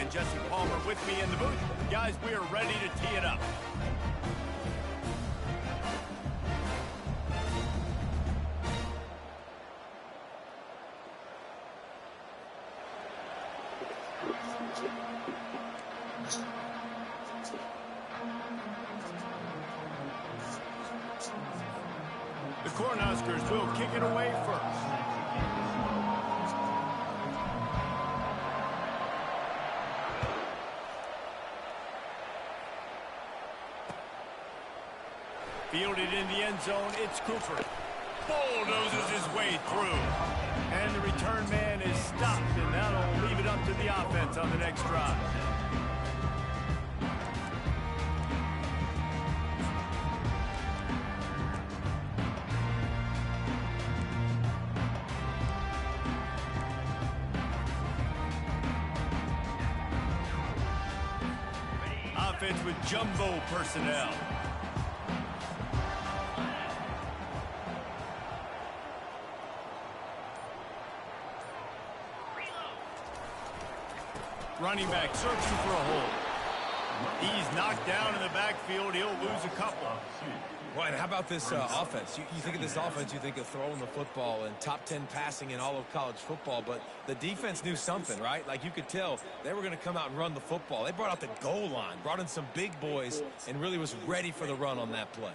and Jesse Palmer with me in the booth. Guys, we are ready to tee it up. The Cornhuskers will kick it away first. Fielded in the end zone, it's Cooper. Bulldozes his way through. And the return man is stopped, and that'll leave it up to the offense on the next drive. Offense with jumbo personnel. Running back searching for a hole. He's knocked down in the backfield. He'll lose a couple. Well, and how about this offense? You think of this offense, you think of throwing the football and top 10 passing in all of college football, but the defense knew something, right? Like you could tell they were going to come out and run the football. They brought out the goal line, brought in some big boys, and really was ready for the run on that play.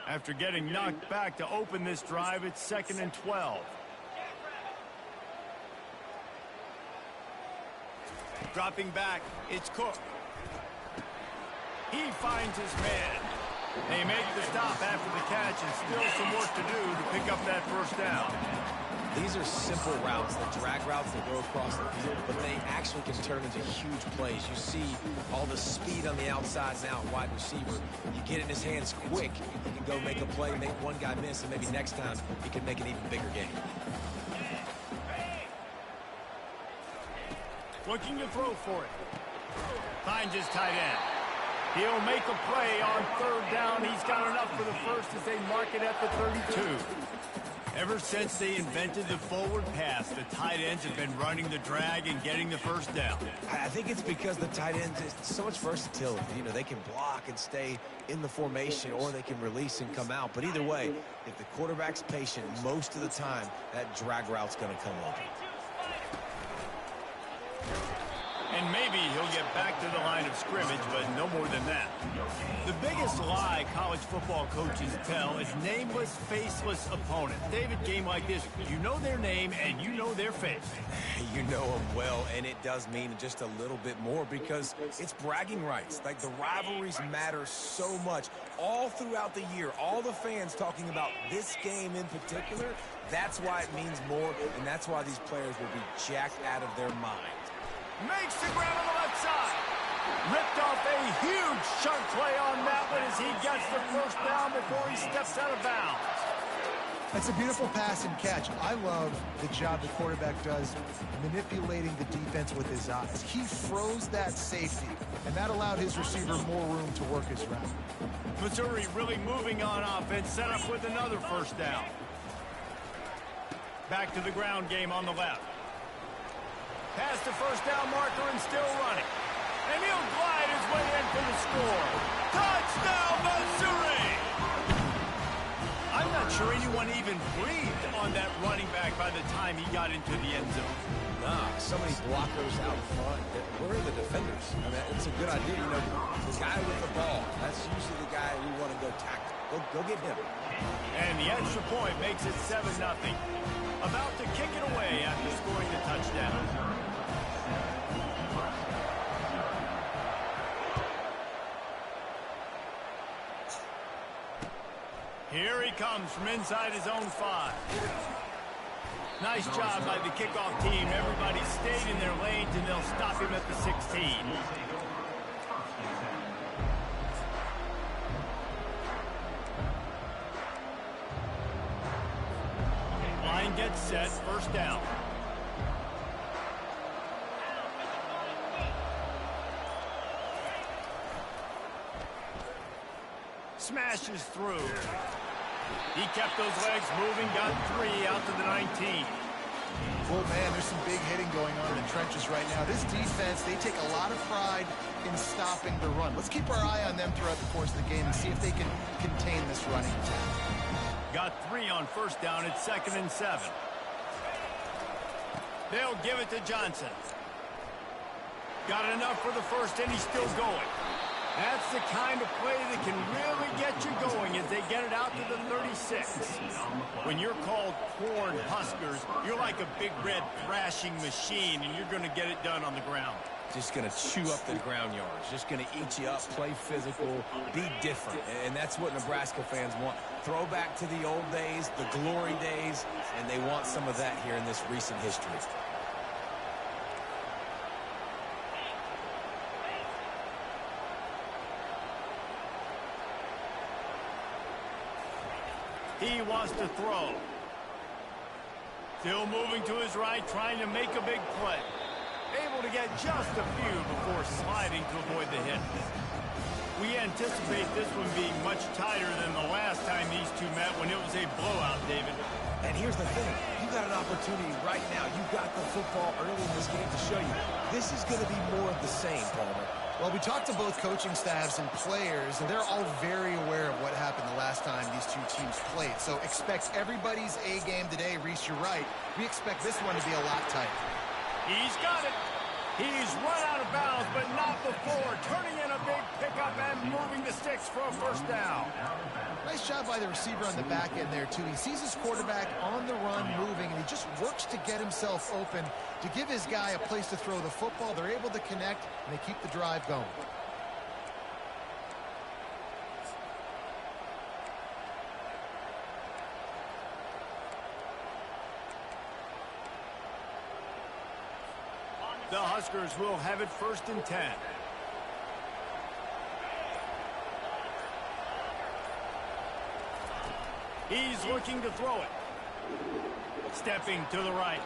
After getting knocked back to open this drive, it's 2nd and 12. Dropping back, it's Cook. He finds his man. They make the stop after the catch, and still some work to do to pick up that first down. These are simple routes, the drag routes that go across the field, but they actually can turn into huge plays. You see all the speed on the outside now, wide receiver. You get it in his hands quick, he can go make a play, make one guy miss, and maybe next time he can make an even bigger game. Looking to throw for it. Finds his tight end. He'll make a play on 3rd down. He's got enough for the first as they mark it at the 32. Ever since they invented the forward pass, the tight ends have been running the drag and getting the first down. I think it's because the tight ends, so much versatility. You know, they can block and stay in the formation, or they can release and come out. But either way, if the quarterback's patient, most of the time, that drag route's going to come open. And maybe he'll get back to the line of scrimmage, but no more than that. The biggest lie college football coaches tell is nameless, faceless opponents. David, game like this, you know their name and you know their face. You know them well, and it does mean just a little bit more because it's bragging rights. Like, the rivalries matter so much all throughout the year. All the fans talking about this game in particular, that's why it means more, and that's why these players will be jacked out of their minds. Makes the grab on the left side. Ripped off a huge chunk play on that one as he gets the first down before he steps out of bounds. That's a beautiful pass and catch. I love the job the quarterback does manipulating the defense with his eyes. He froze that safety, and that allowed his receiver more room to work his route. Missouri really moving on offense, set up with another first down. Back to the ground game on the left. Past the first down marker and still running. And he'll glide his way in for the score. Touchdown, Missouri! I'm not sure anyone even breathed on that running back by the time he got into the end zone. Nah, so many blockers out front. Where are the defenders? I mean, it's a good idea. You know, the guy with the ball, that's usually the guy we want to go tackle. Go get him. And the extra point makes it 7-0. About to kick it away after scoring the touchdown. Here he comes from inside his own 5. Nice job by the kickoff team. Everybody stayed in their lanes, and they'll stop him at the 16. Line gets set, first down. Smashes through. He kept those legs moving, got 3 out to the 19. Oh, man, there's some big hitting going on in the trenches right now. This defense, they take a lot of pride in stopping the run. Let's keep our eye on them throughout the course of the game and see if they can contain this running attack. Got 3 on first down. It's 2nd and 7. They'll give it to Johnson. Got enough for the first, and he's still going. That's the kind of play that can really get you going as they get it out to the 36. When you're called Corn Huskers, you're like a big red thrashing machine, and you're going to get it done on the ground. Just going to chew up the ground yards. Just going to eat you up, play physical, be different. And that's what Nebraska fans want. Throw back to the old days, the glory days, and they want some of that here in this recent history. He wants to throw. Still moving to his right, trying to make a big play. Able to get just a few before sliding to avoid the hit. We anticipate this one being much tighter than the last time these two met when it was a blowout, David. And here's the thing. You got an opportunity right now. You got the football early in this game to show you. This is going to be more of the same, Palmer. Well, we talked to both coaching staffs and players, and they're all very aware of what happened the last time these two teams played. So expect everybody's A game today. Reese, you're right. We expect this one to be a lot tighter. He's got it. He's run out of bounds, but not before. Turning in a big pickup and moving the sticks for a first down. Nice job by the receiver on the back end there, too. He sees his quarterback on the run moving, and he just works to get himself open to give his guy a place to throw the football. They're able to connect, and they keep the drive going. The Huskers will have it 1st and 10. He's looking to throw it. Stepping to the right.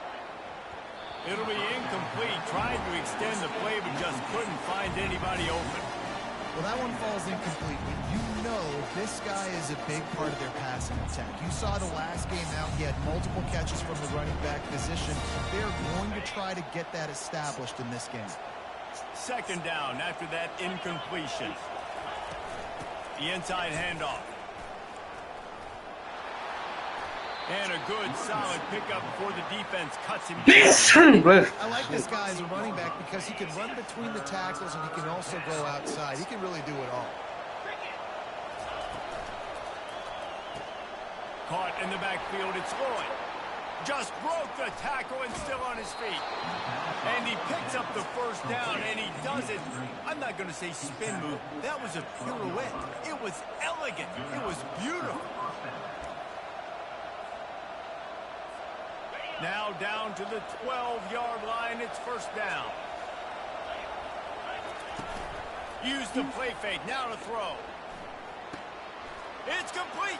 It'll be incomplete. Tried to extend the play, but just couldn't find anybody open. Well, that one falls incomplete. You know this guy is a big part of their passing attack. You saw the last game out. He had multiple catches from the running back position. They're going to try to get that established in this game. 2nd down after that incompletion. The inside handoff. And a good, solid pickup before the defense cuts him down. I like this guy as a running back because he can run between the tackles and he can also go outside. He can really do it all. Caught in the backfield, it's Lloyd. Just broke the tackle and still on his feet. And he picks up the first down, and he does it. I'm not going to say spin move. That was a pirouette. It was elegant. It was beautiful. Now down to the 12-yard line. It's 1st down. Use the play fake. Now to throw. It's complete.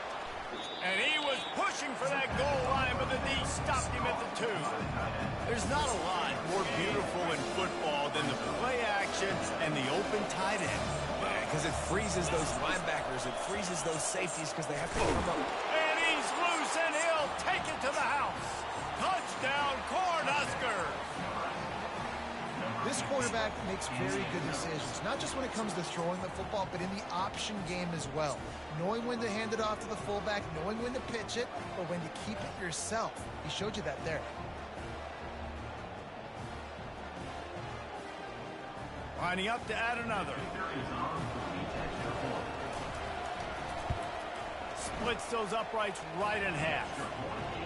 And he was pushing for that goal line, but the D stopped him at the 2. There's not a lot more beautiful in football than the play action and the open tight end. Because it freezes those linebackers. It freezes those safeties because they have to come up. And he's loose, and he'll take it to the house. Touchdown, Cornhuskers! This quarterback makes very good decisions, not just when it comes to throwing the football, but in the option game as well. Knowing when to hand it off to the fullback, knowing when to pitch it, or when to keep it yourself. He showed you that there. Lining up to add another. Splits those uprights right in half.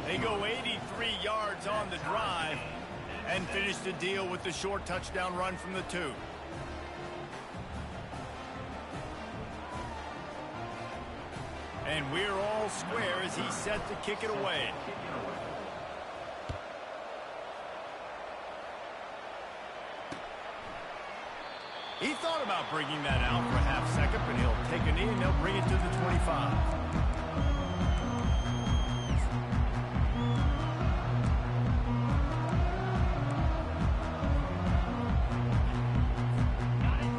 They go 83 yards on the drive and finish the deal with the short touchdown run from the 2. And we're all square as he's set to kick it away. He thought about bringing that out for a half second, but he'll take a knee and they'll bring it to the 25.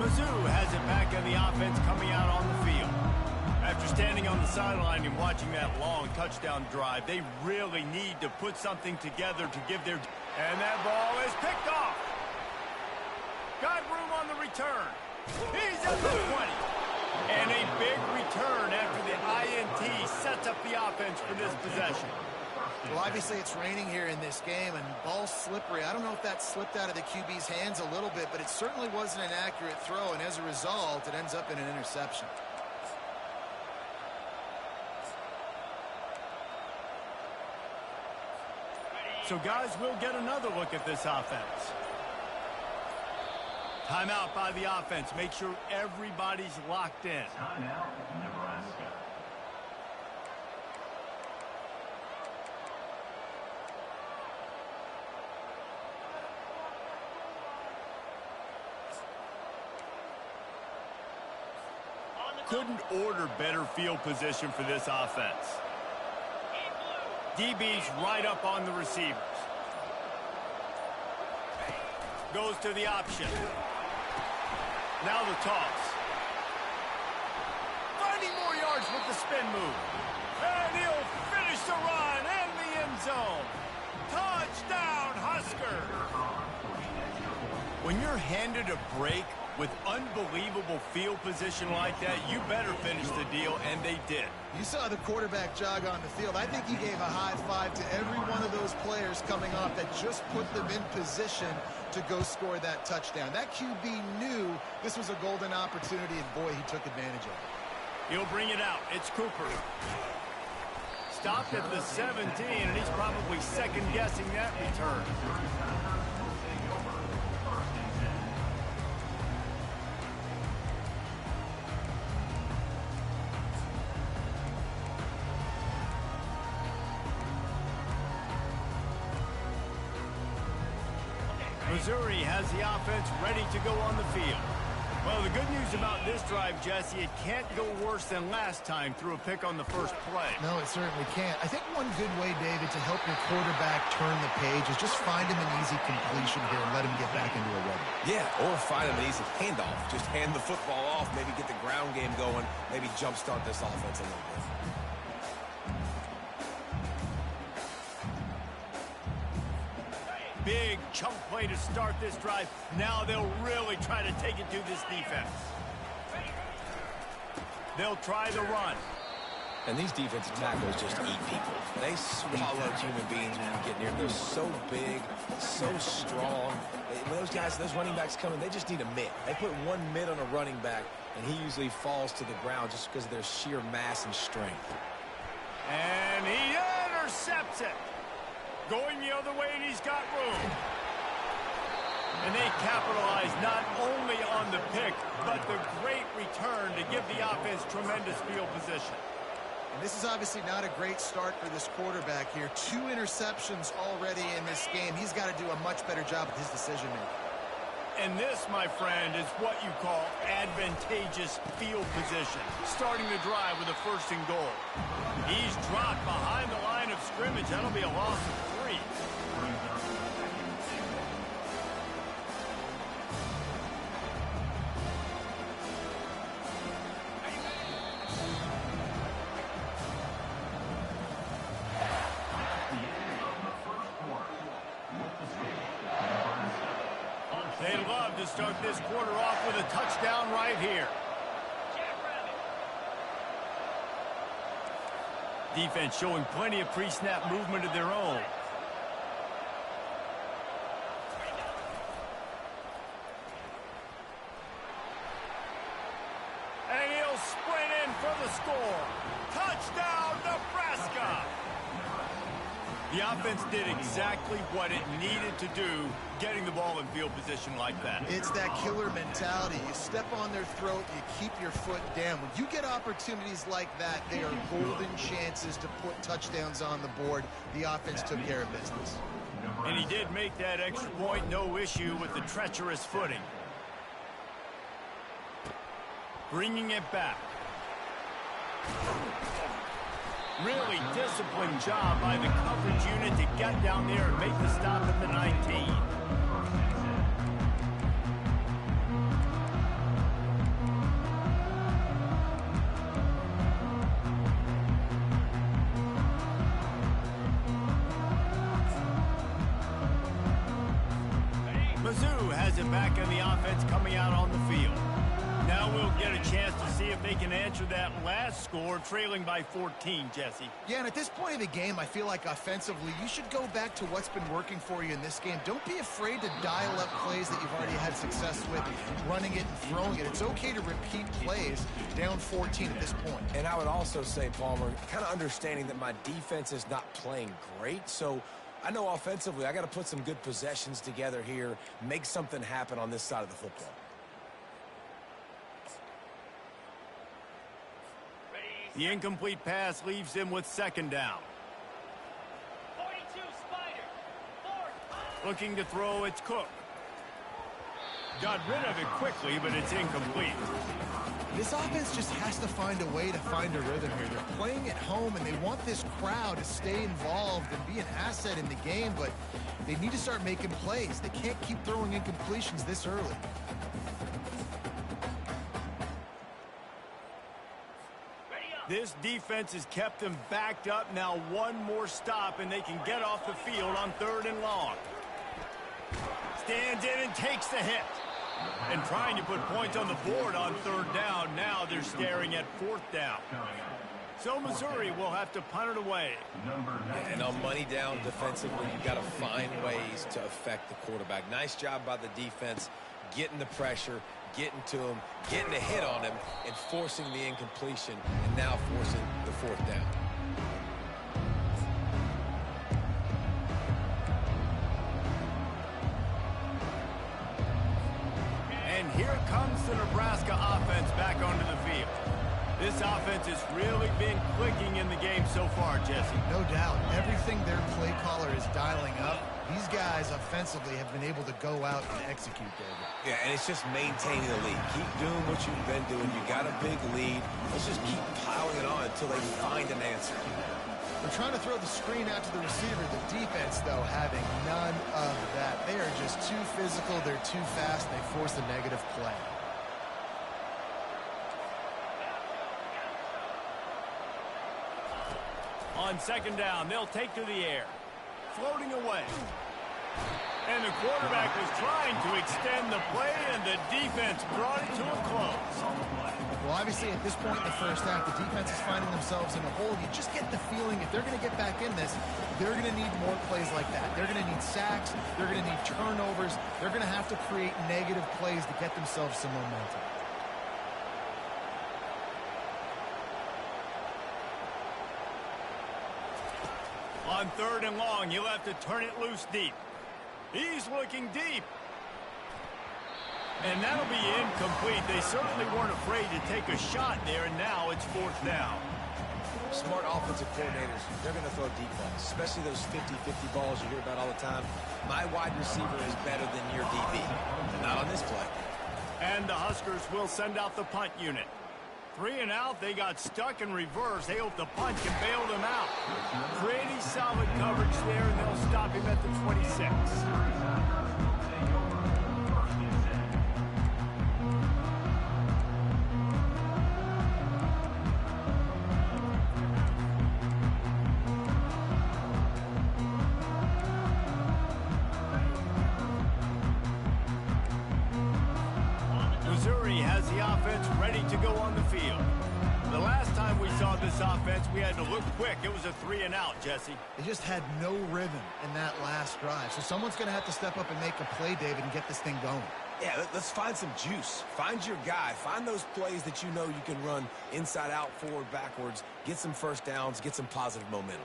Mizzou has it back in the offense coming out on the field. After standing on the sideline and watching that long touchdown drive, they really need to put something together to give their... And that ball is picked off. Got room on the return. He's at the 20. And a big return after the INT sets up the offense for this possession. Well, obviously it's raining here in this game, and ball's slippery. I don't know if that slipped out of the QB's hands a little bit, but it certainly wasn't an accurate throw, and as a result, it ends up in an interception. So, guys, we'll get another look at this offense. Timeout by the offense. Make sure everybody's locked in. Timeout, Nebraska. Couldn't order better field position for this offense. DB's right up on the receivers. Goes to the option. Now the toss. Finding more yards with the spin move. And he'll finish the run and the end zone. Touchdown, Husker. When you're handed a break with unbelievable field position like that, you better finish the deal, and they did. You saw the quarterback jog on the field. I think he gave a high five to every one of those players coming off that just put them in position to go score that touchdown. That QB knew this was a golden opportunity, and boy, he took advantage of it. He'll bring it out. It's Cooper. Stopped at the 17, and he's probably second-guessing that return. Missouri has the offense ready to go on the field. Well, the good news about this drive, Jesse, it can't go worse than last time through a pick on the first play. No, it certainly can't. I think one good way, David, to help your quarterback turn the page is just find him an easy completion here and let him get back into a rhythm. Yeah, or find him an easy handoff. Just hand the football off, maybe get the ground game going, maybe jumpstart this offense a little bit. Big chunk play to start this drive. Now they'll really try to take it to this defense. They'll try the run. And these defensive tackles just eat people. They swallow human beings when you get near them. They're so big, so strong. When those guys, those running backs come in, they just need a mitt. They put one mitt on a running back, and he usually falls to the ground just because of their sheer mass and strength. And he intercepts it. Going the other way, and he's got room. And they capitalize not only on the pick, but the great return to give the offense tremendous field position. And this is obviously not a great start for this quarterback here. 2 interceptions already in this game. He's got to do a much better job with his decision-making. And this, my friend, is what you call advantageous field position. Starting the drive with a 1st and goal. He's dropped behind the line of scrimmage. That'll be a loss of 3. They love to start this quarter off with a touchdown right here. Defense showing plenty of pre-snap movement of their own. And he'll sprint in for the score. Touchdown, Nebraska! The offense did exactly what it needed to do, getting the ball in field position like that. It's that killer mentality. You step on their throat, you keep your foot down. When you get opportunities like that, they are golden chances to put touchdowns on the board. The offense took care of business. And he did make that extra point, no issue with the treacherous footing. Bringing it back. Really disciplined job by the coverage unit to get down there and make the stop at the 19. Mizzou has it back in the offense coming out on the field. Now we'll get a chance to see if they can answer that last score, trailing by 14, Jesse. Yeah, and at this point of the game, I feel like offensively, you should go back to what's been working for you in this game. Don't be afraid to dial up plays that you've already had success with, running it and throwing it. It's okay to repeat plays down 14 at this point. And I would also say, Palmer, kind of understanding that my defense is not playing great, so I know offensively I got to put some good possessions together here, make something happen on this side of the football. The incomplete pass leaves him with second down. 42 Spider. Looking to throw, it's Cook. Got rid of it quickly, but it's incomplete. This offense just has to find a way to find a rhythm here. They're playing at home, and they want this crowd to stay involved and be an asset in the game, but they need to start making plays. They can't keep throwing incompletions this early. This defense has kept them backed up. Now one more stop, and they can get off the field on 3rd and long. Stands in and takes the hit. And trying to put points on the board on 3rd down. Now they're staring at 4th down. So Missouri will have to punt it away. And on money down defensively, you've got to find ways to affect the quarterback. Nice job by the defense, getting the pressure, getting to him, getting a hit on him, and forcing the incompletion, and now forcing the 4th down. And here comes the Nebraska offense back onto the field. This offense has really been clicking in the game so far, Jesse. No doubt. Everything their play caller is dialing up, these guys offensively have been able to go out and execute, David. Yeah, and it's just maintaining the lead. Keep doing what you've been doing. You got a big lead. Let's just keep piling it on until they find an answer. They're trying to throw the screen out to the receiver. The defense, though, having none of that. They are just too physical. They're too fast. They force a negative play. On 2nd down, they'll take to the air. Floating away. And the quarterback was trying to extend the play, and the defense brought it to a close. Well, obviously, at this point in the first half, the defense is finding themselves in a hole. You just get the feeling if they're going to get back in this, they're going to need more plays like that. They're going to need sacks. They're going to need turnovers. They're going to have to create negative plays to get themselves some momentum. On 3rd and long, you'll have to turn it loose deep. He's looking deep. And that'll be incomplete. They certainly weren't afraid to take a shot there, and now it's 4th down. Smart offensive coordinators, they're going to throw deep balls, especially those 50-50 balls you hear about all the time. My wide receiver is better than your DB. Not on this play. And the Huskers will send out the punt unit. 3 and out, they got stuck in reverse. They hope the punt can bail them out. Pretty solid coverage there, and they'll stop him at the 26. Missouri has the offense ready to go on the field. The last time we saw this offense, we had to look quick. It was a 3 and out, Jesse. They just had no rhythm in that last drive. So someone's going to have to step up and make a play, David, and get this thing going. Yeah, let's find some juice. Find your guy. Find those plays that you know you can run inside out, forward, backwards. Get some first downs. Get some positive momentum.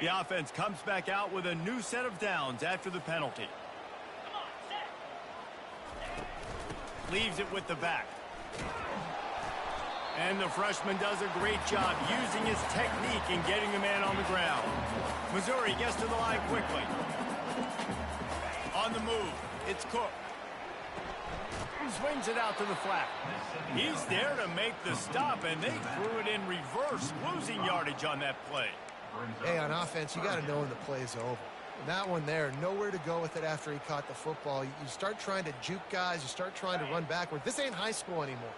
The offense comes back out with a new set of downs after the penalty. Leaves it with the back. And the freshman does a great job using his technique and getting the man on the ground. Missouri gets to the line quickly. On the move, it's Cook. Swings it out to the flat. He's there to make the stop, and they threw it in reverse, losing yardage on that play. Hey, on offense, you got to know when the play's over. And that one there, nowhere to go with it after he caught the football. You start trying to juke guys. You start trying to run backward. This ain't high school anymore.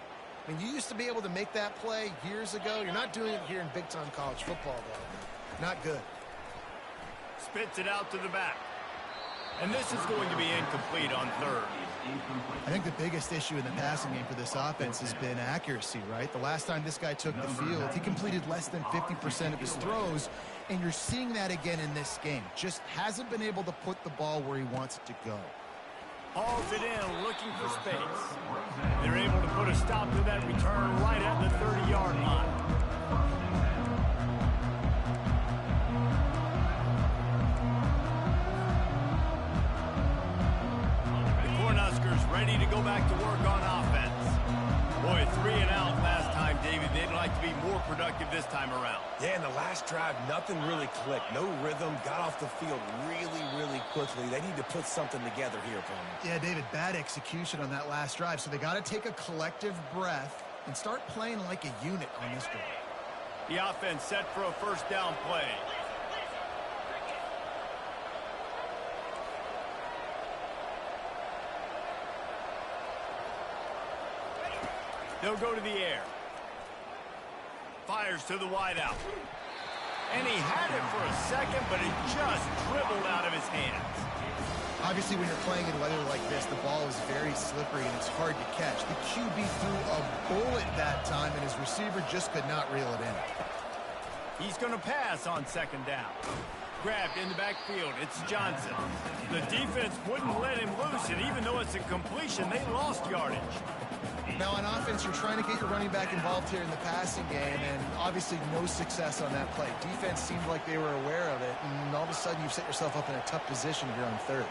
I mean, you used to be able to make that play years ago. You're not doing it here in big-time college football, though. Not good. Spits it out to the back. And this is going to be incomplete on third. I think the biggest issue in the passing game for this offense has been accuracy, right? The last time this guy took the field, he completed less than 50% of his throws, and you're seeing that again in this game. Just hasn't been able to put the ball where he wants it to go. Hauls it in, looking for space. They're able to put a stop to that return right at the 30-yard line. Ready to go back to work on offense. Boy, 3 and out last time, David. They'd like to be more productive this time around. Yeah, in the last drive, nothing really clicked. No rhythm, got off the field really, really quickly. They need to put something together here, opponent. Yeah, David, bad execution on that last drive, so they got to take a collective breath and start playing like a unit on this drive. The offense set for a first down play. They'll go to the air. Fires to the wideout. And he had it for a second, but it just dribbled out of his hands. Obviously, when you're playing in weather like this, the ball is very slippery and it's hard to catch. The QB threw a bullet that time, and his receiver just could not reel it in. He's going to pass on second down. Grabbed in the backfield. It's Johnson. The defense wouldn't let him loose, and even though it's a completion, they lost yardage. Now, on offense, you're trying to get your running back involved here in the passing game, and obviously no success on that play. Defense seemed like they were aware of it, and all of a sudden you've set yourself up in a tough position here on third.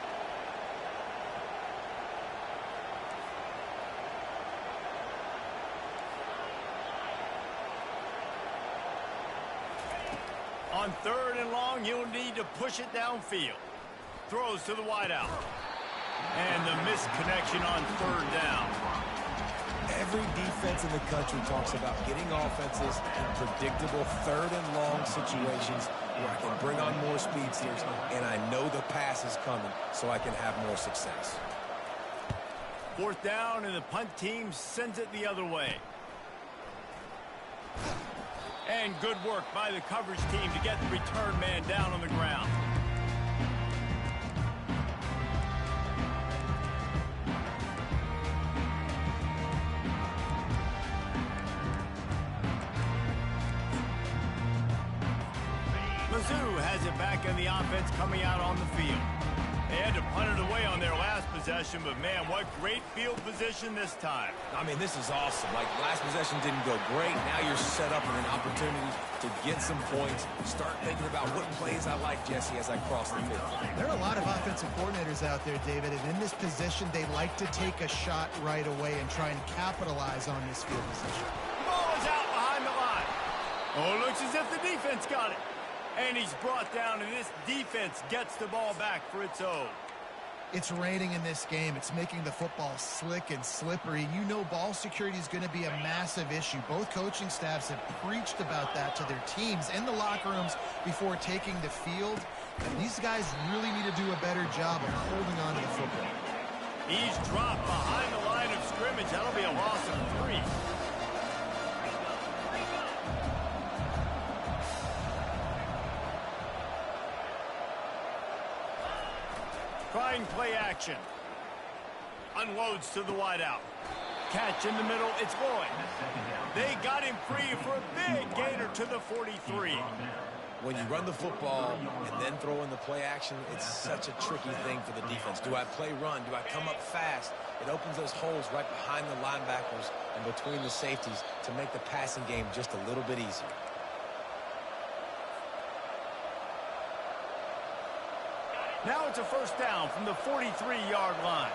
On third and long, you'll need to push it downfield. Throws to the wideout. And the missed connection on third down. Every defense in the country talks about getting offenses in predictable third and long situations where I can bring on more speedsters, and I know the pass is coming, so I can have more success. Fourth down, and the punt team sends it the other way. And good work by the coverage team to get the return man down on the ground. Mizzou has it back in the offense coming out on the field. They had to punt it away on their last possession, but man, what great field position this time. I mean, this is awesome. Like, last possession didn't go great. Now you're set up with an opportunity to get some points. Start thinking about what plays I like, Jesse, as I cross the field. There are a lot of offensive coordinators out there, David, and in this position, they like to take a shot right away and try and capitalize on this field position. Ball is out behind the line. Oh, it looks as if the defense got it. And he's brought down, and this defense gets the ball back for its own. It's raining in this game. It's making the football slick and slippery. You know ball security is going to be a massive issue. Both coaching staffs have preached about that to their teams in the locker rooms before taking the field. And these guys really need to do a better job of holding on to the football. He's dropped behind the line of scrimmage. That'll be a loss of 3. Trying play action. Unloads to the wideout. Catch in the middle. It's Boyd. They got him free for a big gainer to the 43. When you run the football and then throw in the play action, it's such a tricky thing for the defense. Do I play run? Do I come up fast? It opens those holes right behind the linebackers and between the safeties to make the passing game just a little bit easier. Now it's a first down from the 43-yard line.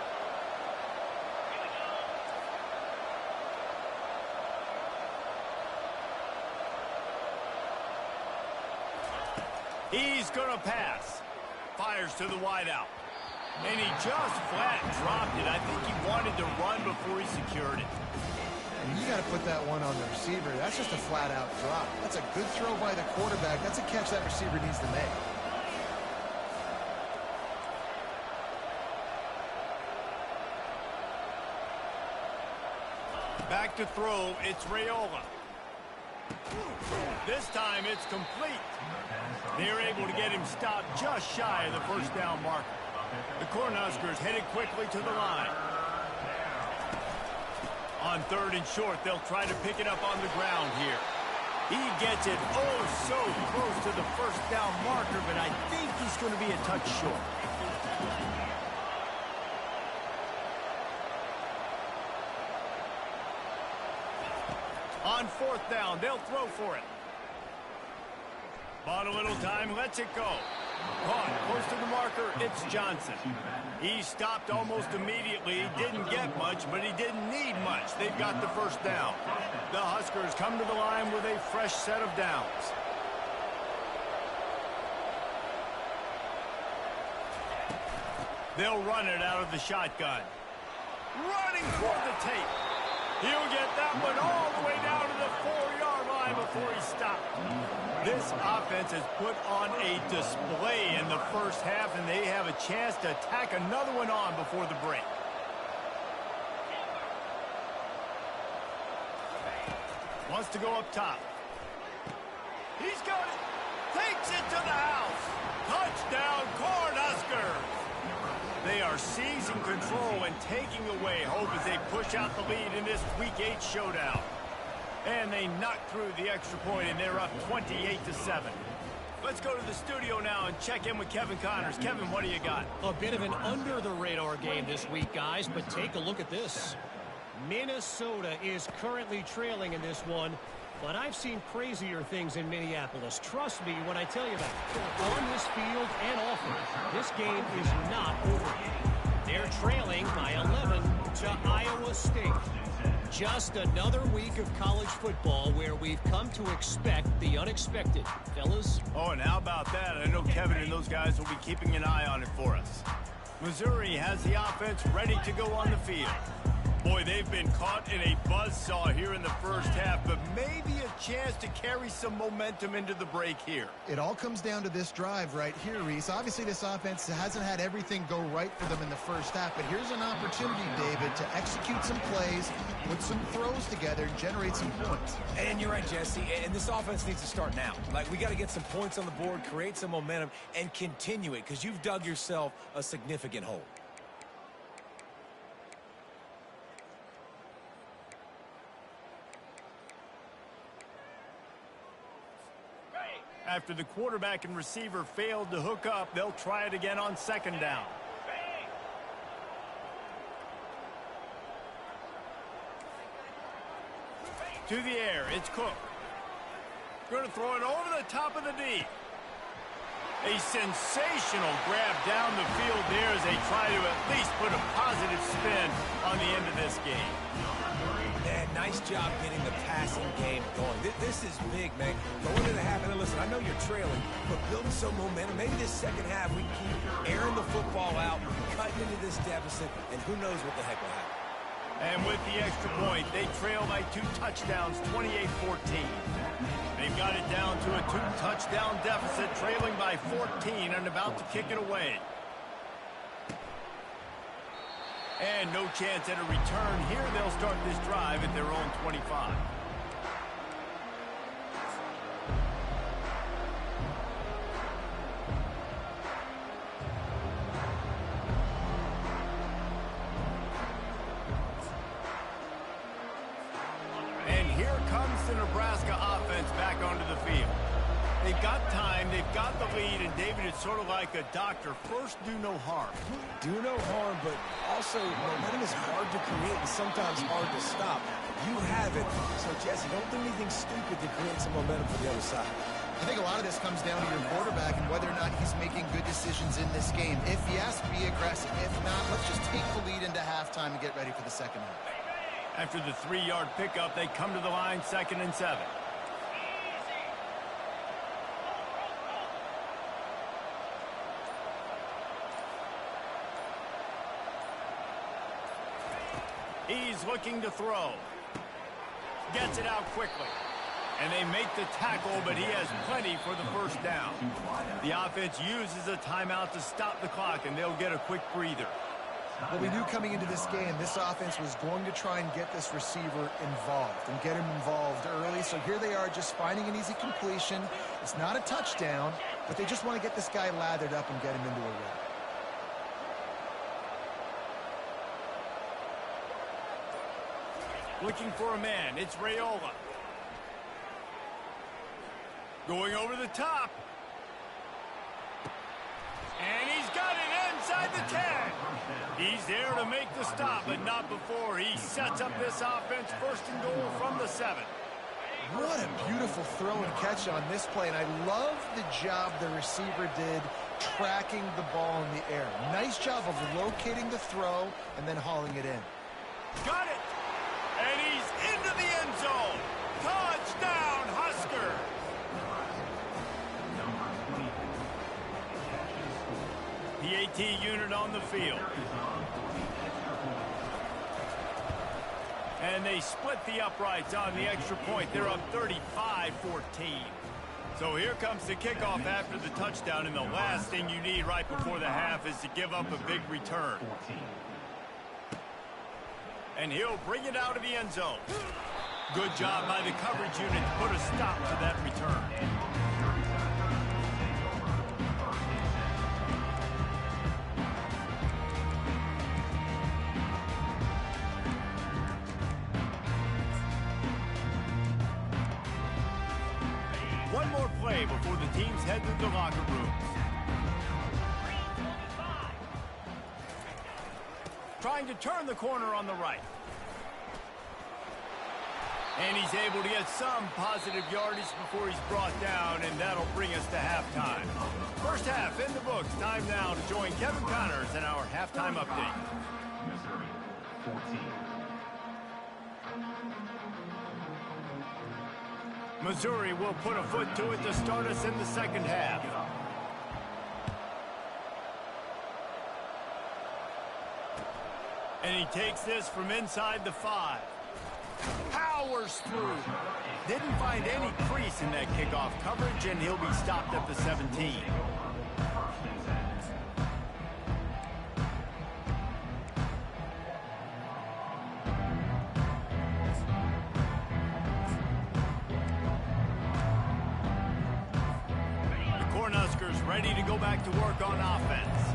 He's going to pass. Fires to the wideout. And he just flat dropped it. I think he wanted to run before he secured it. And you got to put that one on the receiver. That's just a flat-out drop. That's a good throw by the quarterback. That's a catch that receiver needs to make. Back to throw, it's Raiola. This time it's complete. They're able to get him stopped just shy of the first down marker. The Cornhuskers headed quickly to the line. On 3rd and short, they'll try to pick it up on the ground here. He gets it oh so close to the first down marker, but I think he's going to be a touch short. On 4th down, they'll throw for it. Bought a little time, lets it go. Caught close to the marker, it's Johnson. He stopped almost immediately. He didn't get much, but he didn't need much. They've got the first down. The Huskers come to the line with a fresh set of downs. They'll run it out of the shotgun. Running for the tape. He'll get that one all the way down to the 4-yard line before he stopped. This offense has put on a display in the first half, and they have a chance to tack another one on before the break. Wants to go up top. He's got it. Takes it to the house. Touchdown, Cornhuskers. They are seizing control and taking away hope as they push out the lead in this Week 8 showdown. And they knock through the extra point, and they're up 28-7. Let's go to the studio now and check in with Kevin Connors. Kevin, what do you got? A bit of an under-the-radar game this week, guys, but take a look at this. Minnesota is currently trailing in this one, but I've seen crazier things in Minneapolis. Trust me when I tell you that. On this field and off it, this game is not over. They're trailing by 11 to Iowa State. Just another week of college football where we've come to expect the unexpected. Fellas? Oh, and how about that? I know Kevin and those guys will be keeping an eye on it for us. Missouri has the offense ready to go on the field. Boy, they've been caught in a buzzsaw here in the first half, but maybe a chance to carry some momentum into the break here. It all comes down to this drive right here, Reese. Obviously, this offense hasn't had everything go right for them in the first half, but here's an opportunity, David, to execute some plays, put some throws together, and generate some points. And you're right, Jesse, and this offense needs to start now. Like, we got to get some points on the board, create some momentum, and continue it, because you've dug yourself a significant hole. After the quarterback and receiver failed to hook up, they'll try it again on 2nd down. To the air, it's Cook. Going to throw it over the top of the D. A sensational grab down the field there as they try to at least put a positive spin on the end of this game. Man, nice job getting the passing game going. This is big, man. Going into the half, and listen, I know you're trailing, but building some momentum. Maybe this second half we keep airing the football out, cutting into this deficit, and who knows what the heck will happen. And with the extra point, they trail by 2 touchdowns, 28-14. They've got it down to a 2-touchdown deficit, trailing by 14 and about to kick it away. And no chance at a return here. They'll start this drive at their own 25. And here comes the Nebraska offense back onto the field. They've got time, they've got the lead, and David, it's sort of like a doctor. First, do no harm. Do no harm, but also momentum is hard to create and sometimes hard to stop. You have it. So, Jesse, don't do anything stupid to create some momentum for the other side. I think a lot of this comes down to your quarterback and whether or not he's making good decisions in this game. If yes, be aggressive. If not, let's just take the lead into halftime and get ready for the second half. After the 3-yard pickup, they come to the line 2nd and 7. He's looking to throw. Gets it out quickly. And they make the tackle, but he has plenty for the first down. The offense uses a timeout to stop the clock, and they'll get a quick breather. Well, we knew coming into this game, this offense was going to try and get this receiver involved and get him involved early. So here they are just finding an easy completion. It's not a touchdown, but they just want to get this guy lathered up and get him into a rhythm. Looking for a man. It's Raiola. Going over the top. And he's got it inside the 10. He's there to make the stop, but not before he sets up this offense first and goal from the 7. What a beautiful throw and catch on this play, and I love the job the receiver did tracking the ball in the air. Nice job of locating the throw and then hauling it in. Got it! And he's into the end zone. Touchdown, Husker! PAT unit on the field. And they split the uprights on the extra point. They're up 35-14. So here comes the kickoff after the touchdown, and the last thing you need right before the half is to give up a big return. And he'll bring it out of the end zone. Good job by the coverage unit to put a stop to that return. One more play before the teams head to the locker rooms. Trying to turn the corner on the right. And he's able to get some positive yardage before he's brought down, and that'll bring us to halftime. First half in the books. Time now to join Kevin Connors in our halftime update. Missouri, 14. Missouri will put a foot to it to start us in the second half. And he takes this from inside the 5. Powers through. Didn't find any crease in that kickoff coverage, and he'll be stopped at the 17. Ready to go back to work on offense.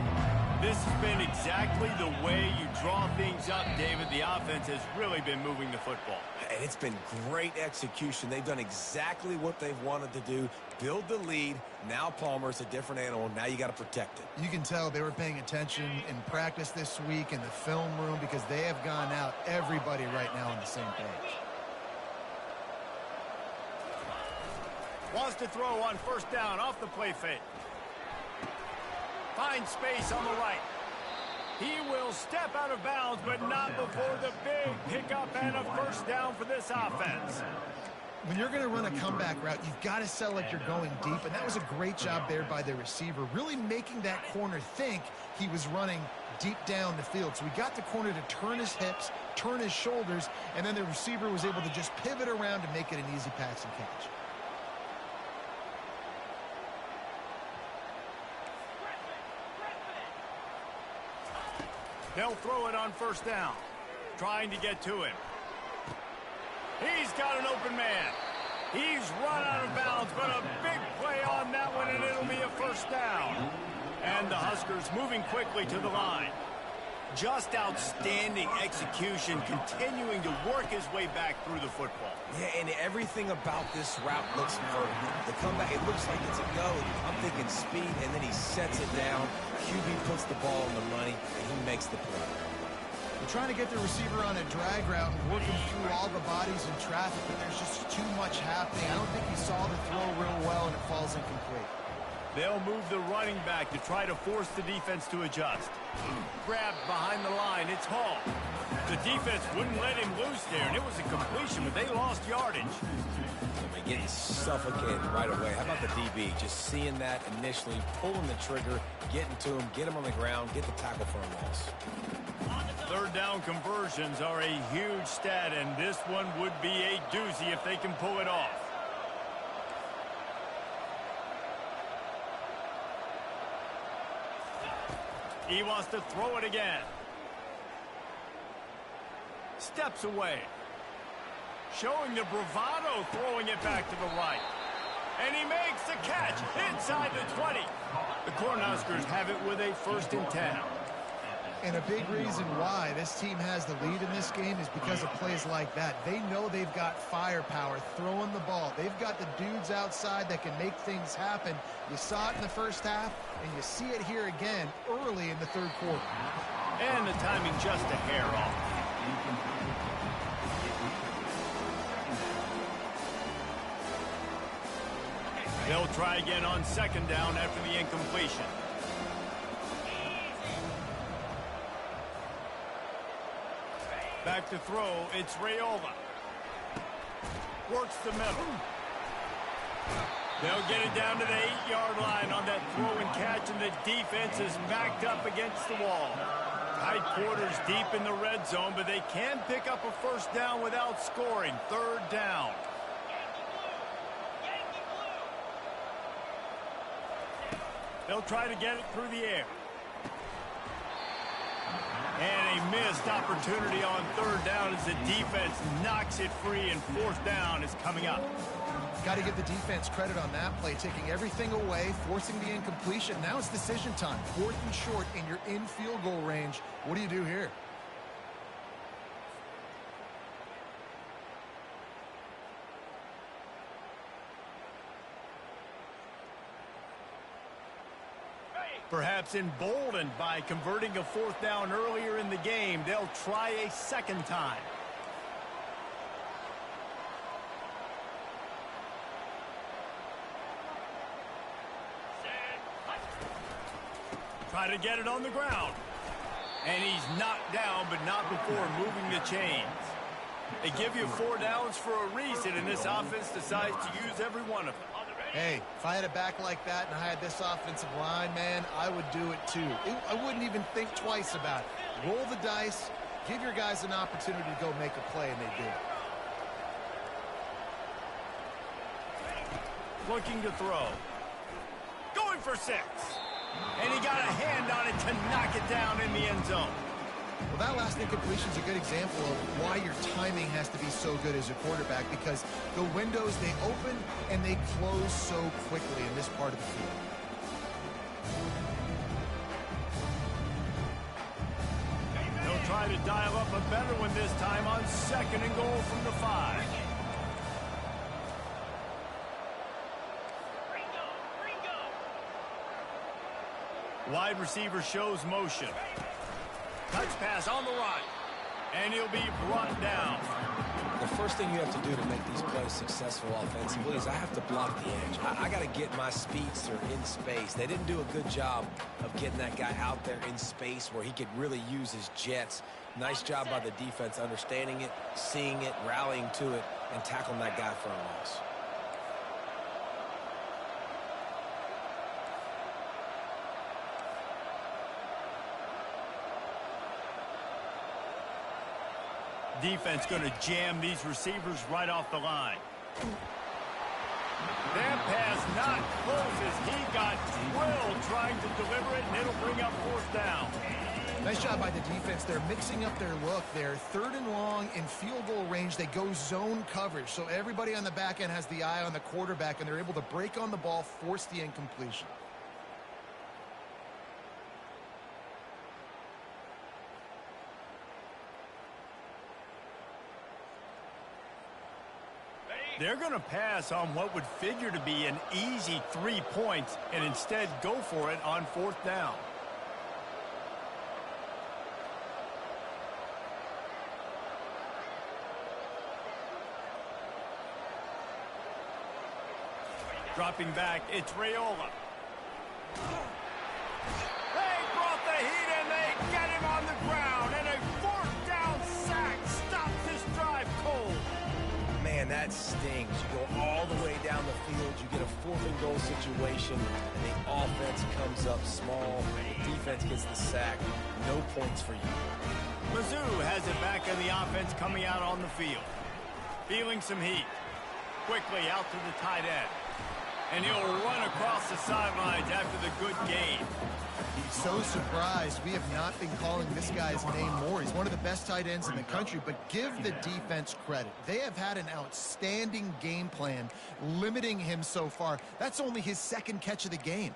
This has been exactly the way you draw things up, David. The offense has really been moving the football. And it's been great execution. They've done exactly what they've wanted to do. Build the lead. Now Palmer's a different animal. Now you got to protect it. You can tell they were paying attention in practice this week in the film room because they have gone out everybody right now on the same page. Wants to throw on first down off the play fake. Finds space on the right. He will step out of bounds, but not before the big pickup and a first down for this offense. When you're going to run a comeback route, you've got to sell like you're going deep, and that was a great job there by the receiver, really making that corner think he was running deep down the field. So we got the corner to turn his hips, turn his shoulders, and then the receiver was able to just pivot around to make it an easy pass and catch. They'll throw it on first down. Trying to get to him. He's got an open man. He's run out of bounds, but a big play on that one, and it'll be a first down. And the Huskers moving quickly to the line. Just outstanding execution, continuing to work his way back through the football. Yeah, and everything about this route looks vertical. The comeback, it looks like it's a go. I'm thinking speed, and then he sets it down. QB puts the ball on the money, and he makes the play. They're trying to get the receiver on a drag route and working through all the bodies in traffic, but there's just too much happening. I don't think he saw the throw real well, and it falls incomplete. They'll move the running back to try to force the defense to adjust. Grabbed behind the line. It's Hall. The defense wouldn't let him loose there, and it was a completion, but they lost yardage. They're getting suffocated right away. How about the DB? Just seeing that initially, pulling the trigger, getting to him, get him on the ground, get the tackle for a loss. Third down conversions are a huge stat, and this one would be a doozy if they can pull it off. He wants to throw it again. steps away. Showing the bravado, throwing it back to the right. And he makes the catch inside the 20. The Cornhuskers have it with a 1st and 10. And a big reason why this team has the lead in this game is because of plays like that. They know they've got firepower throwing the ball. They've got the dudes outside that can make things happen. You saw it in the first half, and you see it here again early in the 3rd quarter. And the timing just a hair off. They'll try again on 2nd down after the incompletion. Back to throw, it's Raiola. Works the middle. They'll get it down to the 8-yard line on that throw and catch, and the defense is backed up against the wall. Tight quarters deep in the red zone, but they can pick up a 1st down without scoring. 3rd down. They'll try to get it through the air. And a missed opportunity on 3rd down as the defense knocks it free, and 4th down is coming up. Got to give the defense credit on that play, taking everything away, forcing the incompletion. Now it's decision time. 4th and short, and you're in field goal range. What do you do here? Perhaps emboldened by converting a 4th down earlier in the game, they'll try a 2nd time. Try to get it on the ground. And he's knocked down, but not before moving the chains. They give you 4 downs for a reason, and this offense decides to use every one of them. Hey, if I had a back like that and I had this offensive line, man, I would do it too. I wouldn't even think twice about it. Roll the dice, give your guys an opportunity to go make a play, and they did. Looking to throw. Going for 6. And he got a hand on it to knock it down in the end zone. Well, that last incompletion is a good example of why your timing has to be so good as a quarterback, because the windows, they open and they close so quickly in this part of the field. They'll try to dial up a better one this time on 2nd and goal from the 5. Wide receiver shows motion. Touch pass on the right. And he'll be brought down. The first thing you have to do to make these plays successful offensively is I have to block the edge. I got to get my speedster in space. They didn't do a good job of getting that guy out there in space where he could really use his jets. Nice job by the defense understanding it, seeing it, rallying to it, and tackling that guy for a loss. Defense going to jam these receivers right off the line. That pass not close as he got drilled trying to deliver it, and it'll bring up 4th down. Nice job by the defense. They're mixing up their look. They're 3rd and long in field goal range. They go zone coverage, so everybody on the back end has the eye on the quarterback, and they're able to break on the ball, force the incompletion. They're going to pass on what would figure to be an easy 3 points and instead go for it on 4th down. Dropping back, it's Raiola. They brought the heat and they get him on the ground, and a 4th down sack stops this drive cold. Man, that stings. You go all the way down the field, you get a 4th and goal situation, and the offense comes up small. The defense gets the sack. No points for you. Mizzou has it back in the offense coming out on the field. Feeling some heat. Quickly out to the tight end. And he'll run across the sidelines after the good game. He's so surprised. We have not been calling this guy's name more. He's one of the best tight ends in the country, but give the defense credit. They have had an outstanding game plan limiting him so far. That's only his second catch of the game.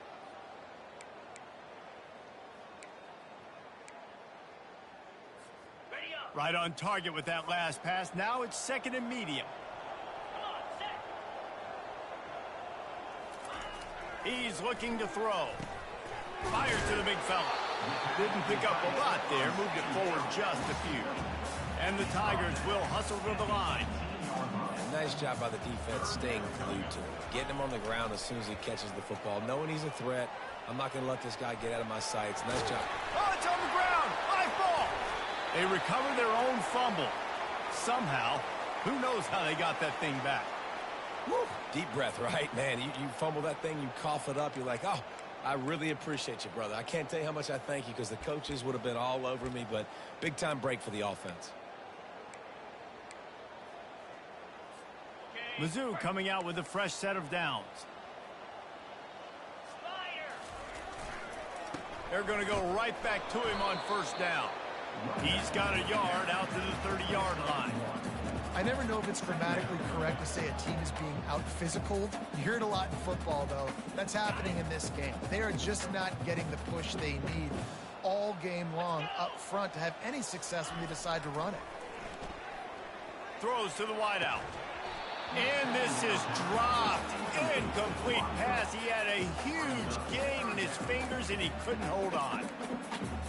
Right on target with that last pass. Now it's second and medium. He's looking to throw. Fires to the big fella. Didn't pick up a lot there. Moved it forward just a few. And the Tigers will hustle to the line. Nice job by the defense staying glued to him. Getting him on the ground as soon as he catches the football. Knowing he's a threat. I'm not going to let this guy get out of my sights. Nice job. Oh, it's on the ground. High ball. They recover their own fumble. Somehow, who knows how they got that thing back. Woo. Deep breath, right? Man, you fumble that thing, you cough it up. You're like, oh, I really appreciate you, brother. I can't tell you how much I thank you because the coaches would have been all over me, but big-time break for the offense. Mizzou coming out with a fresh set of downs. They're going to go right back to him on first down. He's got a yard out to the 30-yard line. I never know if it's grammatically correct to say a team is being out-physicaled. You hear it a lot in football, though. That's happening in this game. They are just not getting the push they need all game long up front to have any success when they decide to run it. Throws to the wideout. And this is dropped. Incomplete pass. He had a huge gain in his fingers, and he couldn't hold on.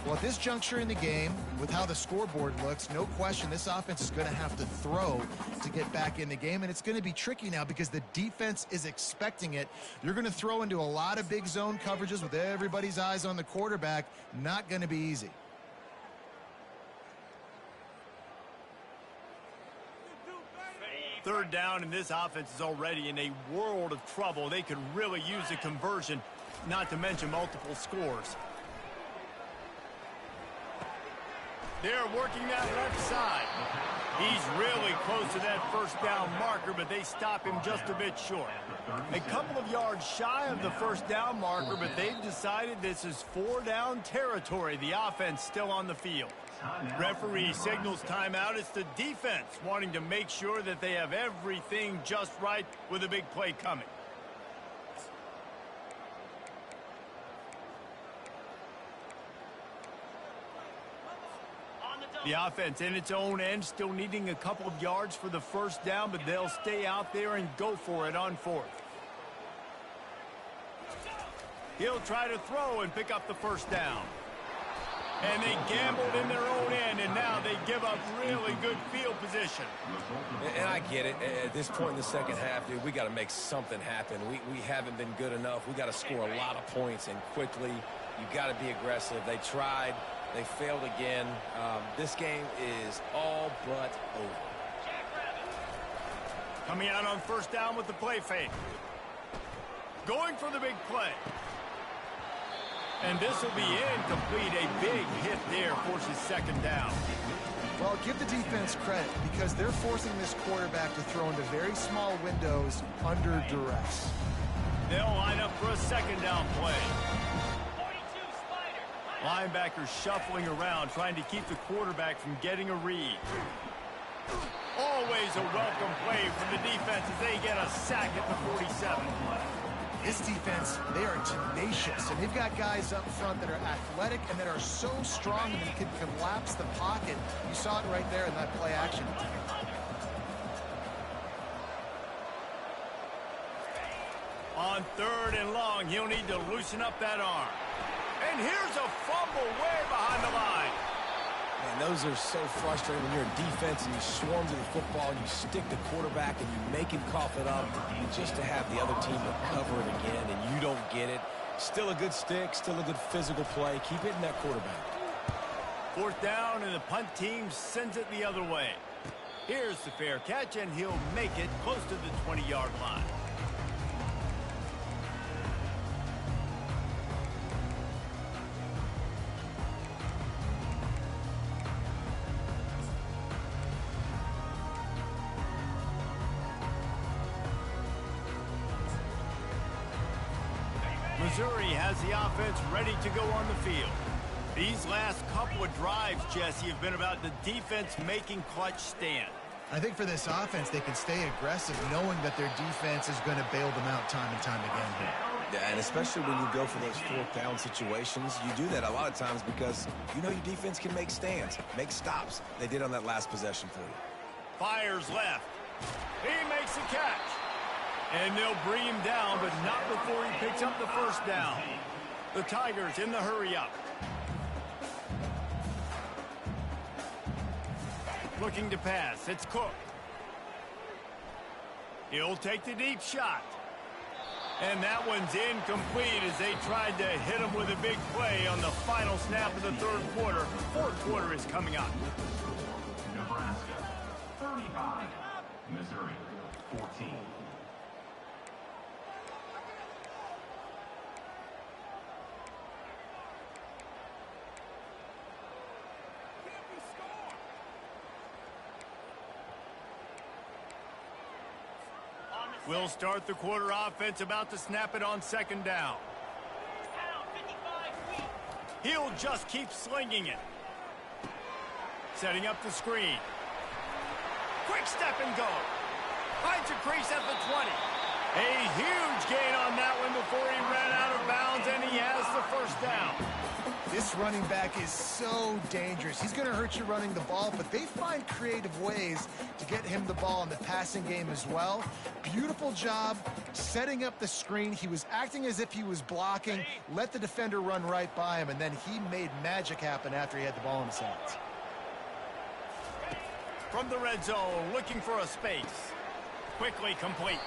Well, at this juncture in the game, with how the scoreboard looks, no question this offense is going to have to throw to get back in the game, and it's going to be tricky now because the defense is expecting it. You're going to throw into a lot of big zone coverages with everybody's eyes on the quarterback. Not going to be easy. Third down, and this offense is already in a world of trouble. They could really use a conversion, not to mention multiple scores. They're working that left side. He's really close to that first down marker, but they stop him just a bit short. A couple of yards shy of the first down marker, but they've decided this is 4-down territory. The offense still on the field. Referee signals timeout. It's the defense wanting to make sure that they have everything just right with a big play coming. The offense in its own end, still needing a couple of yards for the first down, but they'll stay out there and go for it on fourth. He'll try to throw and pick up the first down. And they gambled in their own end, and now they give up really good field position. And I get it. At this point in the second half, dude, we got to make something happen. We haven't been good enough. We got to score a lot of points and quickly. You got to be aggressive. They tried. They failed again. This game is all but over. Coming out on first down with the play fake. Going for the big play. And this will be incomplete. A big hit there forces second down. Well, give the defense credit because they're forcing this quarterback to throw into very small windows under duress. They'll line up for a second down play. Linebackers shuffling around, trying to keep the quarterback from getting a read. Always a welcome play from the defense as they get a sack at the 47. This defense, they are tenacious, and they've got guys up front that are athletic and that are so strong that they can collapse the pocket. You saw it right there in that play action. On third and long, he'll need to loosen up that arm. And here's a fumble way behind the line. Man, those are so frustrating when you're in defense and you swarm to the football and you stick the quarterback and you make him cough it up, and just to have the other team recover it again and you don't get it. Still a good stick, still a good physical play. Keep hitting that quarterback. Fourth down, and the punt team sends it the other way. Here's the fair catch, and he'll make it close to the 20-yard line. Missouri has the offense ready to go on the field. These last couple of drives, Jesse, have been about the defense making clutch stand. I think for this offense, they can stay aggressive knowing that their defense is going to bail them out time and time again here. Yeah, and especially when you go for those fourth down situations, you do that a lot of times because you know your defense can make stands, make stops. They did on that last possession for you. Fires left. He makes a catch. And they'll bring him down, but not before he picks up the first down. The Tigers in the hurry-up. Looking to pass. It's Cook. He'll take the deep shot. And that one's incomplete as they tried to hit him with a big play on the final snap of the third quarter. Fourth quarter is coming up. Nebraska 35, Missouri 14. We'll start the quarter offense, about to snap it on second down. He'll just keep slinging it. Setting up the screen. Quick step and go. Finds a crease at the 20. A huge gain on that one before he ran out of bounds, and he has the first down. This running back is so dangerous. He's going to hurt you running the ball, but they find creative ways to get him the ball in the passing game as well. Beautiful job setting up the screen. He was acting as if he was blocking, let the defender run right by him, and then he made magic happen after he had the ball in his hands. From the red zone, looking for a space. Quickly complete.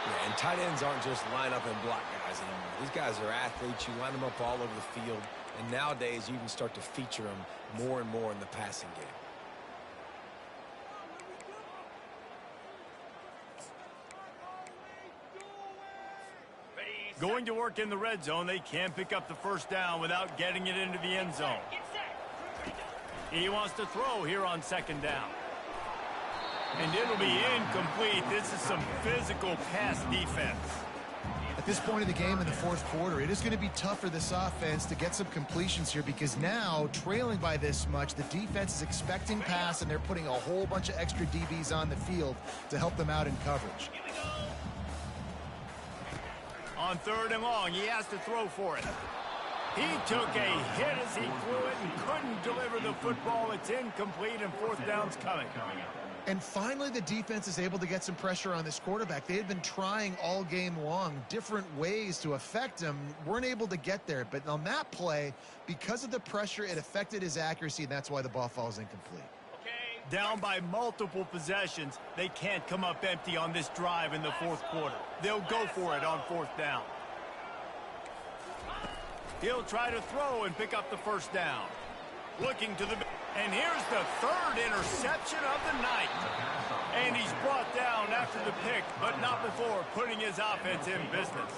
Yeah, and tight ends aren't just line up and block guys anymore. These guys are athletes. You line them up all over the field. And nowadays, you can start to feature them more and more in the passing game. Going to work in the red zone, they can't pick up the first down without getting it into the end zone. He wants to throw here on second down. And it'll be incomplete. This is some physical pass defense. At this point in the game in the fourth quarter, it is going to be tough for this offense to get some completions here because now, trailing by this much, the defense is expecting pass, and they're putting a whole bunch of extra DBs on the field to help them out in coverage. On third and long, he has to throw for it. He took a hit as he threw it and couldn't deliver the football. It's incomplete, and fourth down's coming. And finally, the defense is able to get some pressure on this quarterback. They had been trying all game long different ways to affect him, weren't able to get there. But on that play, because of the pressure, it affected his accuracy, and that's why the ball falls incomplete. Down by multiple possessions, they can't come up empty on this drive in the fourth quarter. They'll go for it on fourth down. He'll try to throw and pick up the first down. Looking to the... And here's the third interception of the night. And he's brought down after the pick, but not before putting his offense in business.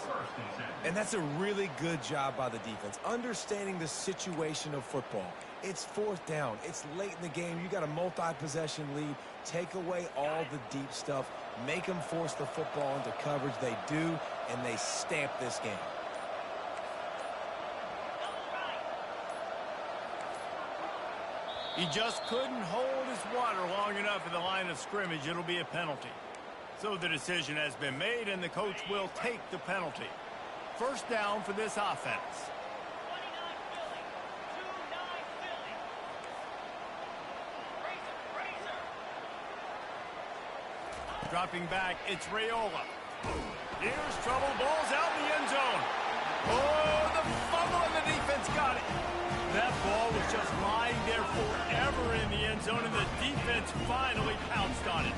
And that's a really good job by the defense, understanding the situation of football. It's fourth down. It's late in the game. You got a multi-possession lead. Take away all the deep stuff. Make them force the football into coverage. They do, and they stamp this game. He just couldn't hold his water long enough at the line of scrimmage. It'll be a penalty. So the decision has been made, and the coach will take the penalty. First down for this offense. Dropping back, it's Raiola. Here's trouble. Ball's out in the end zone. Oh, the fumble, and the defense got it. That ball was just lying there forever in the end zone, and the defense finally pounced on it.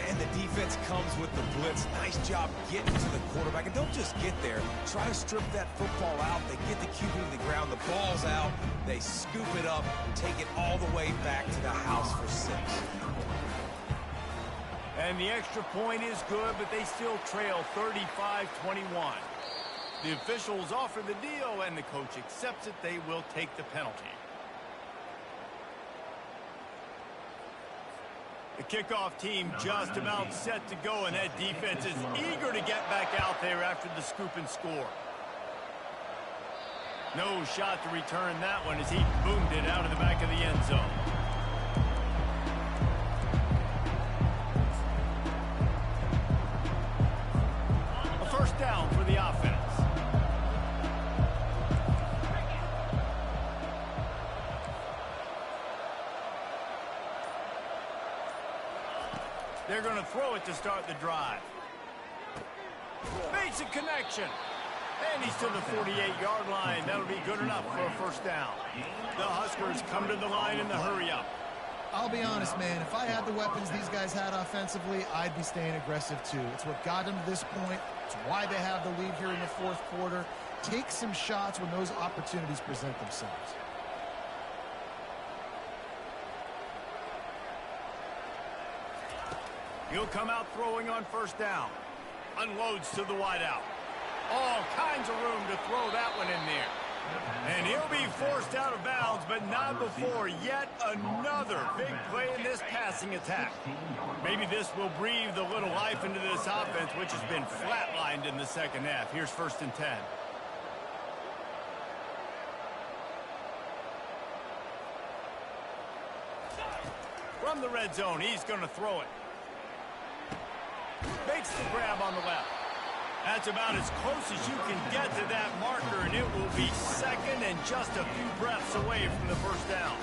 And the defense comes with the blitz. Nice job getting to the quarterback. And don't just get there. Try to strip that football out. They get the QB to the ground. The ball's out. They scoop it up and take it all the way back to the house for 6. And the extra point is good, but they still trail 35-21. The officials offer the deal, and the coach accepts it. They will take the penalty. The kickoff team just about set to go, and that defense is eager to get back out there after the scoop and score. No shot to return that one as he boomed it out of the back of the end zone. A first down for the offense. They're going to throw it to start the drive. Makes a connection. And he's to the 48-yard line. That'll be good enough for a first down. The Huskers come to the line in the hurry-up. I'll be honest, man. If I had the weapons these guys had offensively, I'd be staying aggressive too. It's what got them to this point. It's why they have the lead here in the fourth quarter. Take some shots when those opportunities present themselves. He'll come out throwing on first down. Unloads to the wideout. All kinds of room to throw that one in there. And he'll be forced out of bounds, but not before yet another big play in this passing attack. Maybe this will breathe a little life into this offense, which has been flatlined in the second half. Here's 1st and 10. From the red zone, he's going to throw it. Makes the grab on the left. That's about as close as you can get to that marker, and it will be second and just a few breaths away from the first down.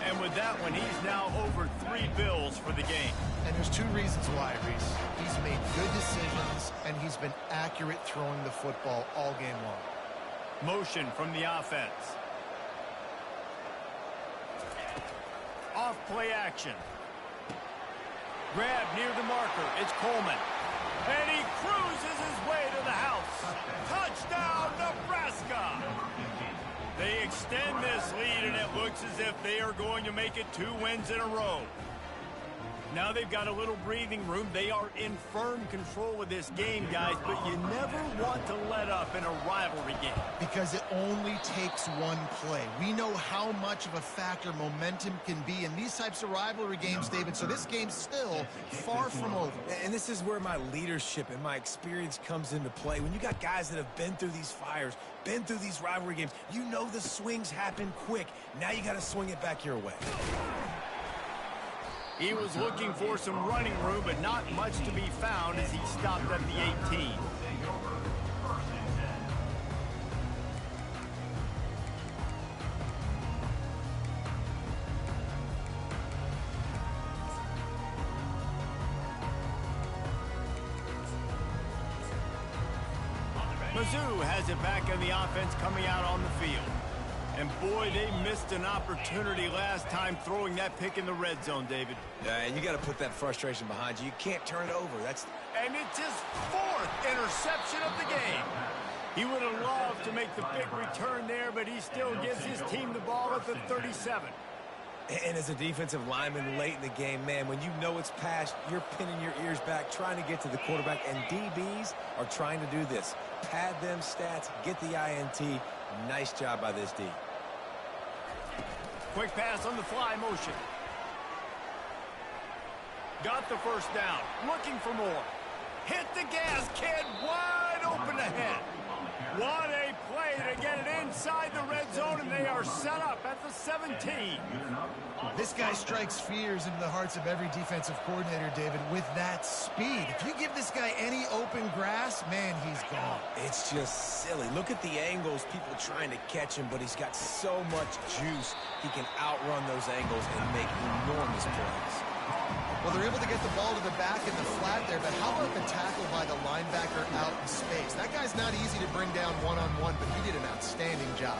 And with that one, he's now over 3 bills for the game. And there's 2 reasons why, Reese. He's made good decisions, and he's been accurate throwing the football all game long. Motion from the offense. Off play action. Grab near the marker. It's Coleman. And he cruises his way to the house. Touchdown, Nebraska! They extend this lead, and it looks as if they are going to make it 2 wins in a row. Now they've got a little breathing room. They are in firm control of this game, guys, but you never want to let up in a rivalry game. Because it only takes one play. We know how much of a factor momentum can be in these types of rivalry games, David, so this game's still far from over. And this is where my leadership and my experience comes into play. When you got guys that have been through these fires, been through these rivalry games, you know the swings happen quick. Now you got to swing it back your way. He was looking for some running room, but not much to be found as he stopped at the 18. Mizzou has it back in the offense coming out on the field. And boy, they missed an opportunity last time throwing that pick in the red zone, David. Yeah, and you got to put that frustration behind you. You can't turn it over. And it's his 4th interception of the game. He would have loved to make the big return there, but he still gives his team the ball at the 37. And as a defensive lineman late in the game, man, when you know it's past, you're pinning your ears back, trying to get to the quarterback, and DBs are trying to do this. Pad them stats, get the INT. Nice job by this D. Quick pass on the fly motion. Got the first down. Looking for more. Hit the gas, kid. Wide open ahead. What a play to get it inside the red zone, and they are set up at the 17. This guy strikes fears into the hearts of every defensive coordinator, David, with that speed. If you give this guy any open grass, man, he's gone. It's just silly. Look at the angles, people trying to catch him, but he's got so much juice. He can outrun those angles and make enormous plays. Well, they're able to get the ball to the back in the flat there, but how about the tackle by the linebacker out in space? That guy's not easy to bring down one-on-one, but he did an outstanding job.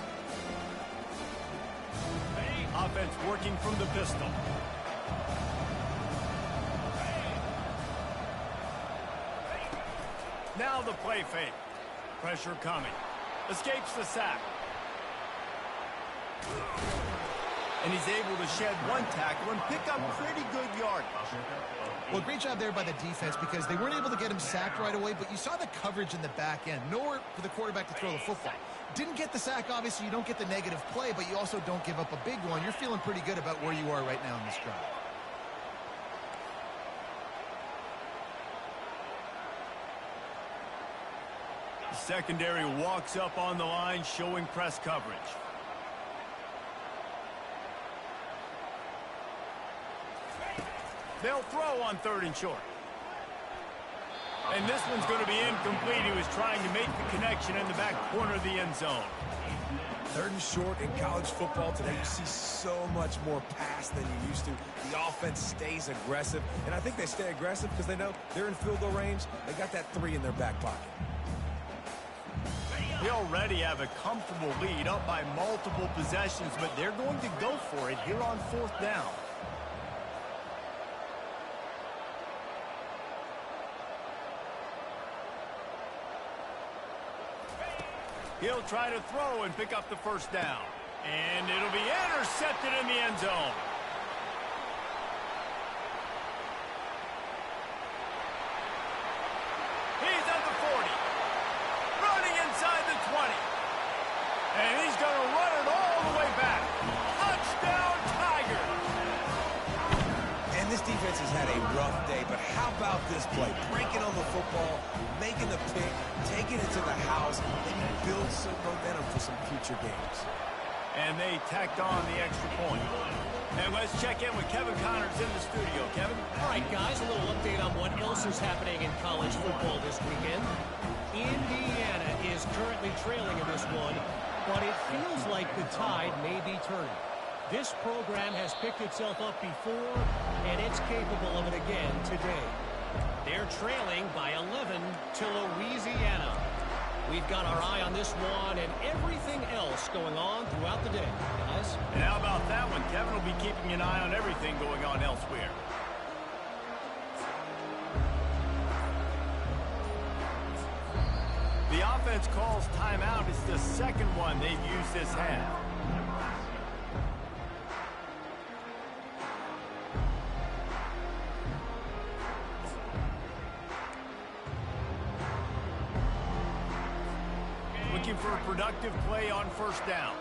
Offense working from the pistol. Now the play fake. Pressure coming. Escapes the sack. And he's able to shed one tackle and pick up pretty good yardage. Well, great job there by the defense because they weren't able to get him sacked right away, but you saw the coverage in the back end. Nowhere for the quarterback to throw the football. Didn't get the sack, obviously. You don't get the negative play, but you also don't give up a big one. You're feeling pretty good about where you are right now in this drive. Secondary walks up on the line, showing press coverage. They'll throw on 3rd and short. And this one's going to be incomplete. He was trying to make the connection in the back corner of the end zone. 3rd and short in college football today, you see so much more pass than you used to. The offense stays aggressive, and I think they stay aggressive because they know they're in field goal range. They got that 3 in their back pocket. They already have a comfortable lead, up by multiple possessions, but they're going to go for it here on 4th down. He'll try to throw and pick up the 1st down. And it'll be intercepted in the end zone. He's at the 40. Running inside the 20. And he's going to run it all the way back. Touchdown, Tiger. And this defense has had a rough day, but how about this play? Breaking on the football, making the pick, taking it to the house, and build some momentum for some future games. And they tacked on the extra point. And let's check in with Kevin Connors in the studio. Kevin? All right, guys, a little update on what else is happening in college football this weekend. Indiana is currently trailing in this one, but it feels like the tide may be turning. This program has picked itself up before, and it's capable of it again today. They're trailing by 11 to Louisiana. We've got our eye on this one and everything else going on throughout the day, guys. And how about that one? Kevin will be keeping an eye on everything going on elsewhere. The offense calls timeout. It's the 2nd one they've used this half. Looking for a productive play on 1st down.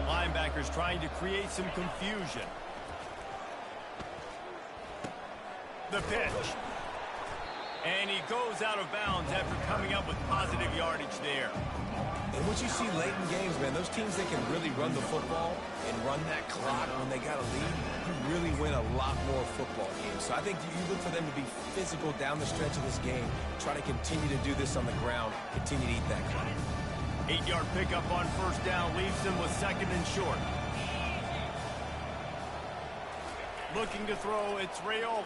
Linebackers trying to create some confusion. The pitch. And he goes out of bounds after coming up with positive yardage there. And what you see late in games, man, those teams that can really run the football and run that clock when they got a lead, you really win a lot more football games. So I think you look for them to be physical down the stretch of this game, try to continue to do this on the ground, continue to eat that clock. 8-yard pickup on 1st down leaves them with 2nd and short. Looking to throw, it's Raiola.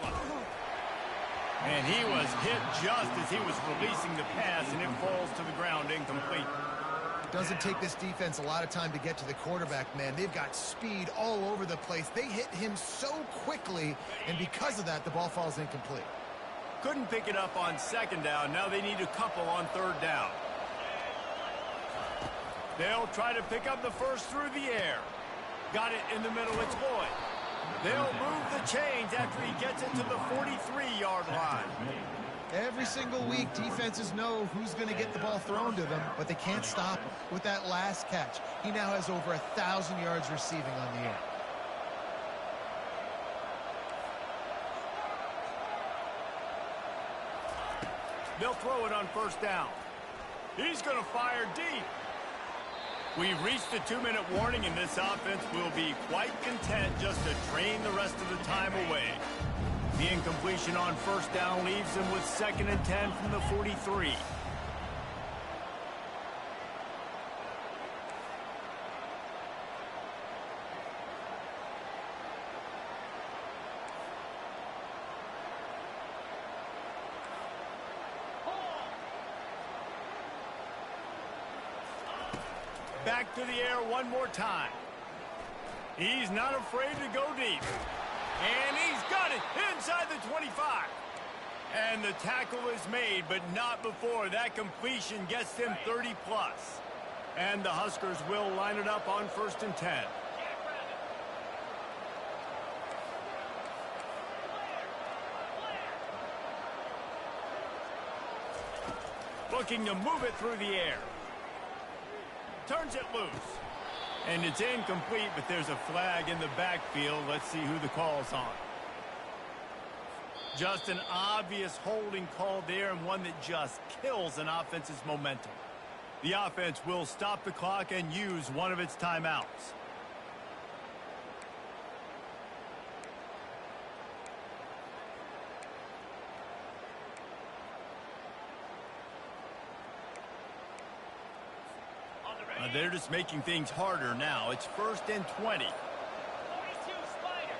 And he was hit just as he was releasing the pass, and it falls to the ground incomplete. Doesn't take this defense a lot of time to get to the quarterback, man. They've got speed all over the place. They hit him so quickly, and because of that, the ball falls incomplete. Couldn't pick it up on 2nd down. Now they need a couple on 3rd down. They'll try to pick up the 1st through the air. Got it in the middle. It's Lloyd. They'll move the chains after he gets it to the 43-yard line. Every single week, defenses know who's going to get the ball thrown to them, but they can't stop him. With that last catch, he now has over 1,000 yards receiving on the air. They'll throw it on 1st down. He's going to fire deep. We've reached the 2-minute warning, and this offense will be quite content just to drain the rest of the time away. The incompletion on 1st down leaves them with 2nd and 10 from the 43. Back to the air one more time. He's not afraid to go deep. And he's got it inside the 25. And the tackle is made, but not before that completion gets them 30+. And the Huskers will line it up on 1st and 10. Looking to move it through the air. Turns it loose. And it's incomplete, but there's a flag in the backfield. Let's see who the call's on. Just an obvious holding call there, and one that just kills an offense's momentum. The offense will stop the clock and use one of its timeouts. They're just making things harder now. It's 1st and 20. 42 Spider.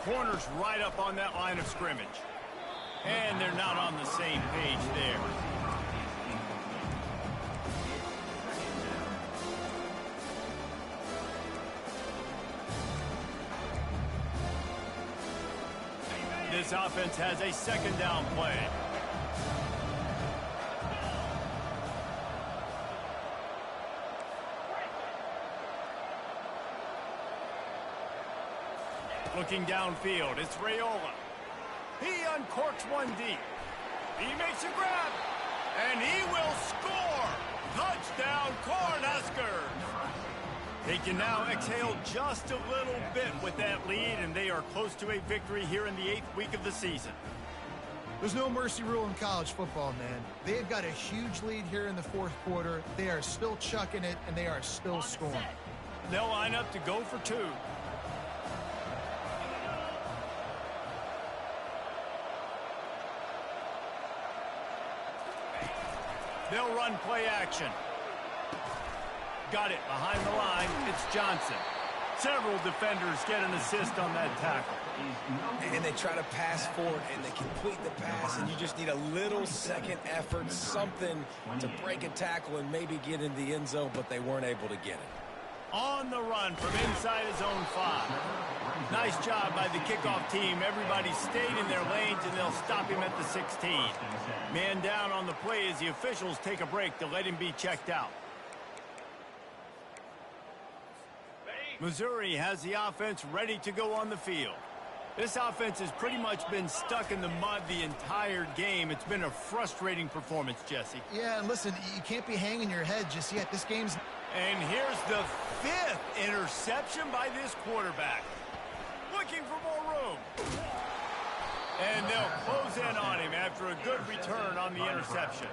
Corner's right up on that line of scrimmage. And they're not on the same page there. This offense has a 2nd down play. Looking downfield, it's Raiola. He uncorks one deep. He makes a grab, and he will score. Touchdown, Cornhuskers. They can now exhale just a little bit with that lead, and they are close to a victory here in the 8th week of the season. There's no mercy rule in college football, man. They've got a huge lead here in the 4th quarter. They are still chucking it, and they are still scoring. They'll line up to go for 2. They'll run play action. Got it behind the line. It's Johnson. Several defenders get an assist on that tackle. And they try to pass forward, and they complete the pass, and you just need a little second effort, something to break a tackle and maybe get in the end zone, but they weren't able to get it. On the run from inside his own 5. Nice job by the kickoff team. Everybody stayed in their lanes, and they'll stop him at the 16. Man down on the play as the officials take a break to let him be checked out. Missouri has the offense ready to go on the field. This offense has pretty much been stuck in the mud the entire game. It's been a frustrating performance, Jesse. Yeah, and listen, you can't be hanging your head just yet. This game's... And here's the 5th interception by this quarterback. Looking for more room. And they'll close in on him after a good return on the interception.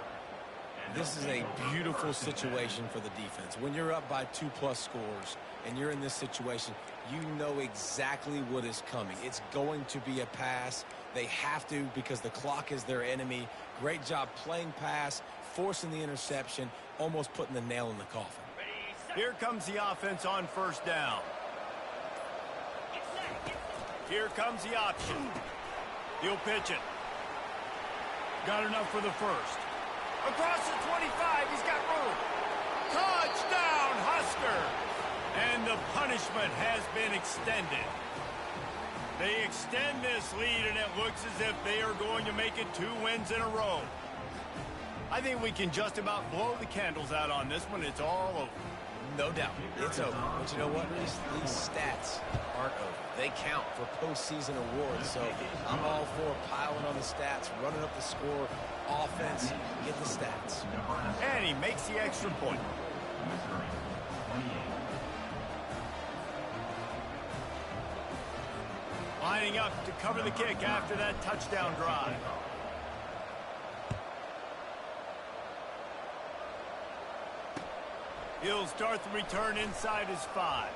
This is a beautiful situation for the defense. When you're up by 2+ scores and you're in this situation, you know exactly what is coming. It's going to be a pass. They have to because the clock is their enemy. Great job playing pass, forcing the interception, almost putting the nail in the coffin. Here comes the offense on 1st down. Here comes the option. He'll pitch it. Got enough for the 1st. Across the 25, he's got room. Touchdown, Husker! And the punishment has been extended. They extend this lead, and it looks as if they are going to make it 2 wins in a row. I think we can just about blow the candles out on this one. It's all over. No doubt. It's over. But you know what? These stats aren't over. They count for postseason awards. So I'm all for piling on the stats, running up the score, offense, get the stats. And he makes the extra point. Lining up to cover the kick after that touchdown drive. He'll start the return inside his 5.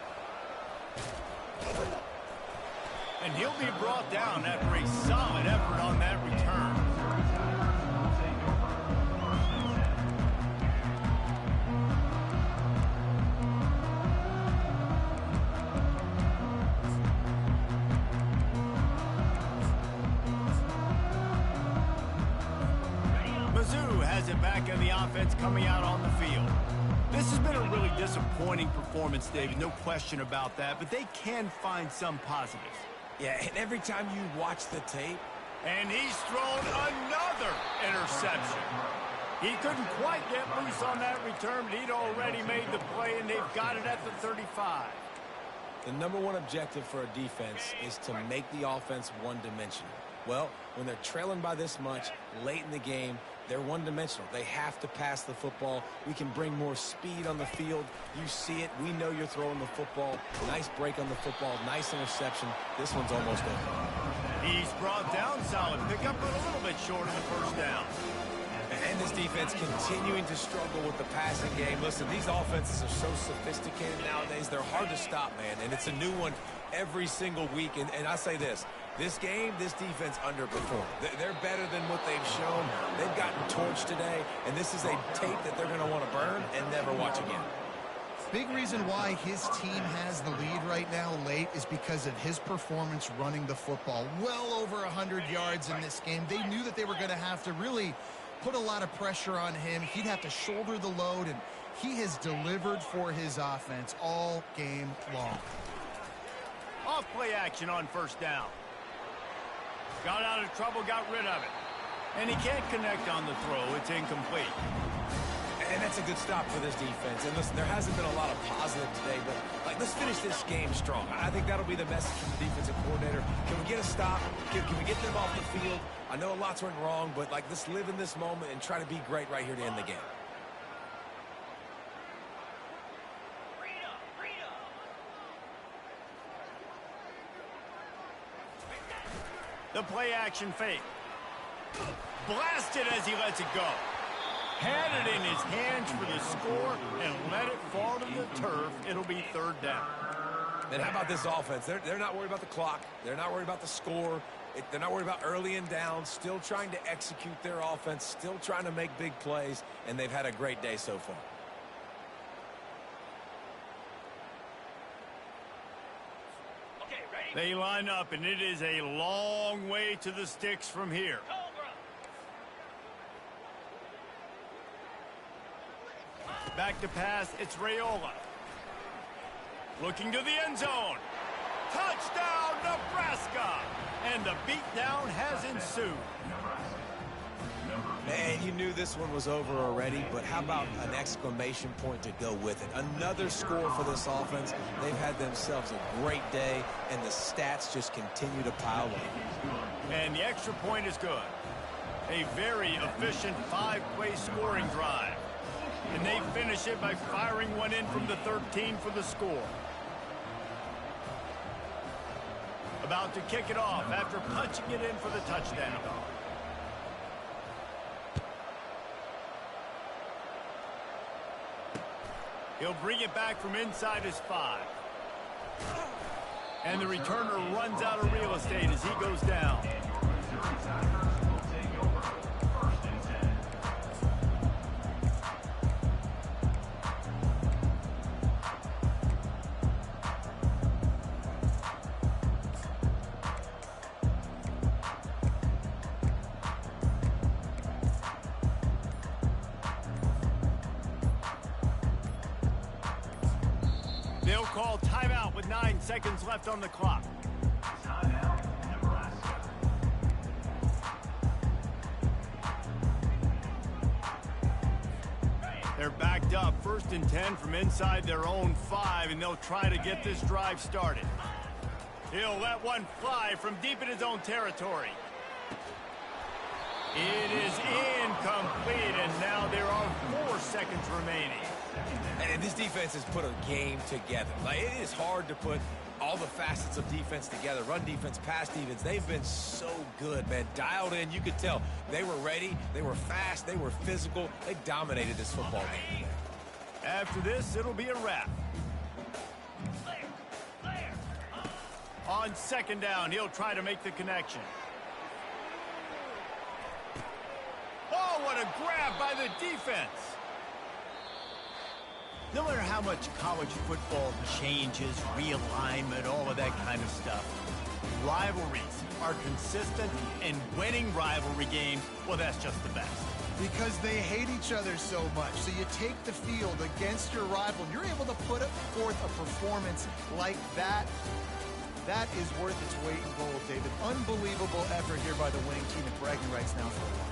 And he'll be brought down after a solid effort on that return. Mizzou has it back in the offense coming out on the field. This has been a really disappointing performance, David, no question about that, but they can find some positives. Yeah, and every time you watch the tape... And he's thrown another interception. He couldn't quite get loose on that return, but he'd already made the play, and they've got it at the 35. The #1 objective for a defense is to make the offense one-dimensional. Well, when they're trailing by this much late in the game, they're one-dimensional. They have to pass the football. We can bring more speed on the field. You see it. We know you're throwing the football. Nice break on the football. Nice interception. This one's almost over. He's brought down, solid pickup, but a little bit short of the first down. And this defense continuing to struggle with the passing game. Listen, these offenses are so sophisticated nowadays. They're hard to stop, man. And it's a new one every single week. And I say this game, this defense underperformed. They're better than what they've shown. They've gotten torched today. And this is a tape that they're going to want to burn and never watch again. Big reason why his team has the lead right now late is because of his performance running the football. Well over 100 yards in this game. They knew that they were going to have to really put a lot of pressure on him. He'd have to shoulder the load, and he has delivered for his offense all game long. Off play action on first down. Got out of trouble, got rid of it. And he can't connect on the throw. It's incomplete. And that's a good stop for this defense. And listen, there hasn't been a lot of positive today, but let's finish this game strong. I think that'll be the message from the defensive coordinator. Can we get a stop? Can we get them off the field? I know a lot's went wrong, but let's live in this moment and try to be great right here to end the game. The play action fake. Blasted as he lets it go. Had it in his hands for the score and let it fall to the turf. It'll be third down. And how about this offense? They're not worried about the clock. They're not worried about the score. They're not worried about early and down. Still trying to execute their offense. Still trying to make big plays. And they've had a great day so far. Okay, ready? They line up, and it is a long way to the sticks from here. Back to pass, it's Raiola. Looking to the end zone. Touchdown, Nebraska! And the beatdown has ensued. Man, you knew this one was over already, but how about an exclamation point to go with it? Another score for this offense. They've had themselves a great day, and the stats just continue to pile up. And the extra point is good. A very efficient 5-play scoring drive. And they finish it by firing one in from the 13 for the score. About to kick it off after punching it in for the touchdown. He'll bring it back from inside his 5. And the returner runs out of real estate as he goes down. They'll call timeout with 9 seconds left on the clock. Timeout, Nebraska. They're backed up, 1st and 10 from inside their own 5, and they'll try to get this drive started. He'll let one fly from deep in his own territory. It is incomplete, and now there are 4 seconds remaining. And this defense has put a game together. It is hard to put all the facets of defense together. Run defense, pass defense. They've been so good, man. Dialed in. You could tell they were ready. They were fast. They were physical. They dominated this football game. After this, it'll be a wrap. On 2nd down, he'll try to make the connection. Oh, what a grab by the defense. No matter how much college football changes, realignment, all of that kind of stuff, rivalries are consistent, and winning rivalry games, well, that's just the best. Because they hate each other so much. So you take the field against your rival, and you're able to put forth a performance like that. That is worth its weight in gold, David. Unbelievable effort here by the winning team, and bragging rights now for a while.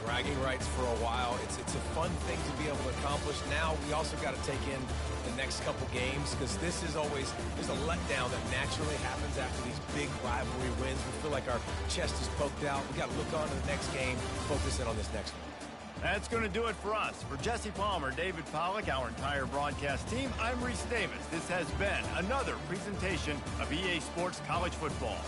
Bragging rights for a while. It's a fun thing to be able to accomplish. Now we also got to take in the next couple games, because this is always, there's a letdown that naturally happens after these big rivalry wins. We feel like our chest is poked out. We got to look on to the next game, focus in on this next one. That's going to do it for us. For Jesse Palmer, David Pollack, our entire broadcast team, I'm Reese Davis. This has been another presentation of EA Sports College Football.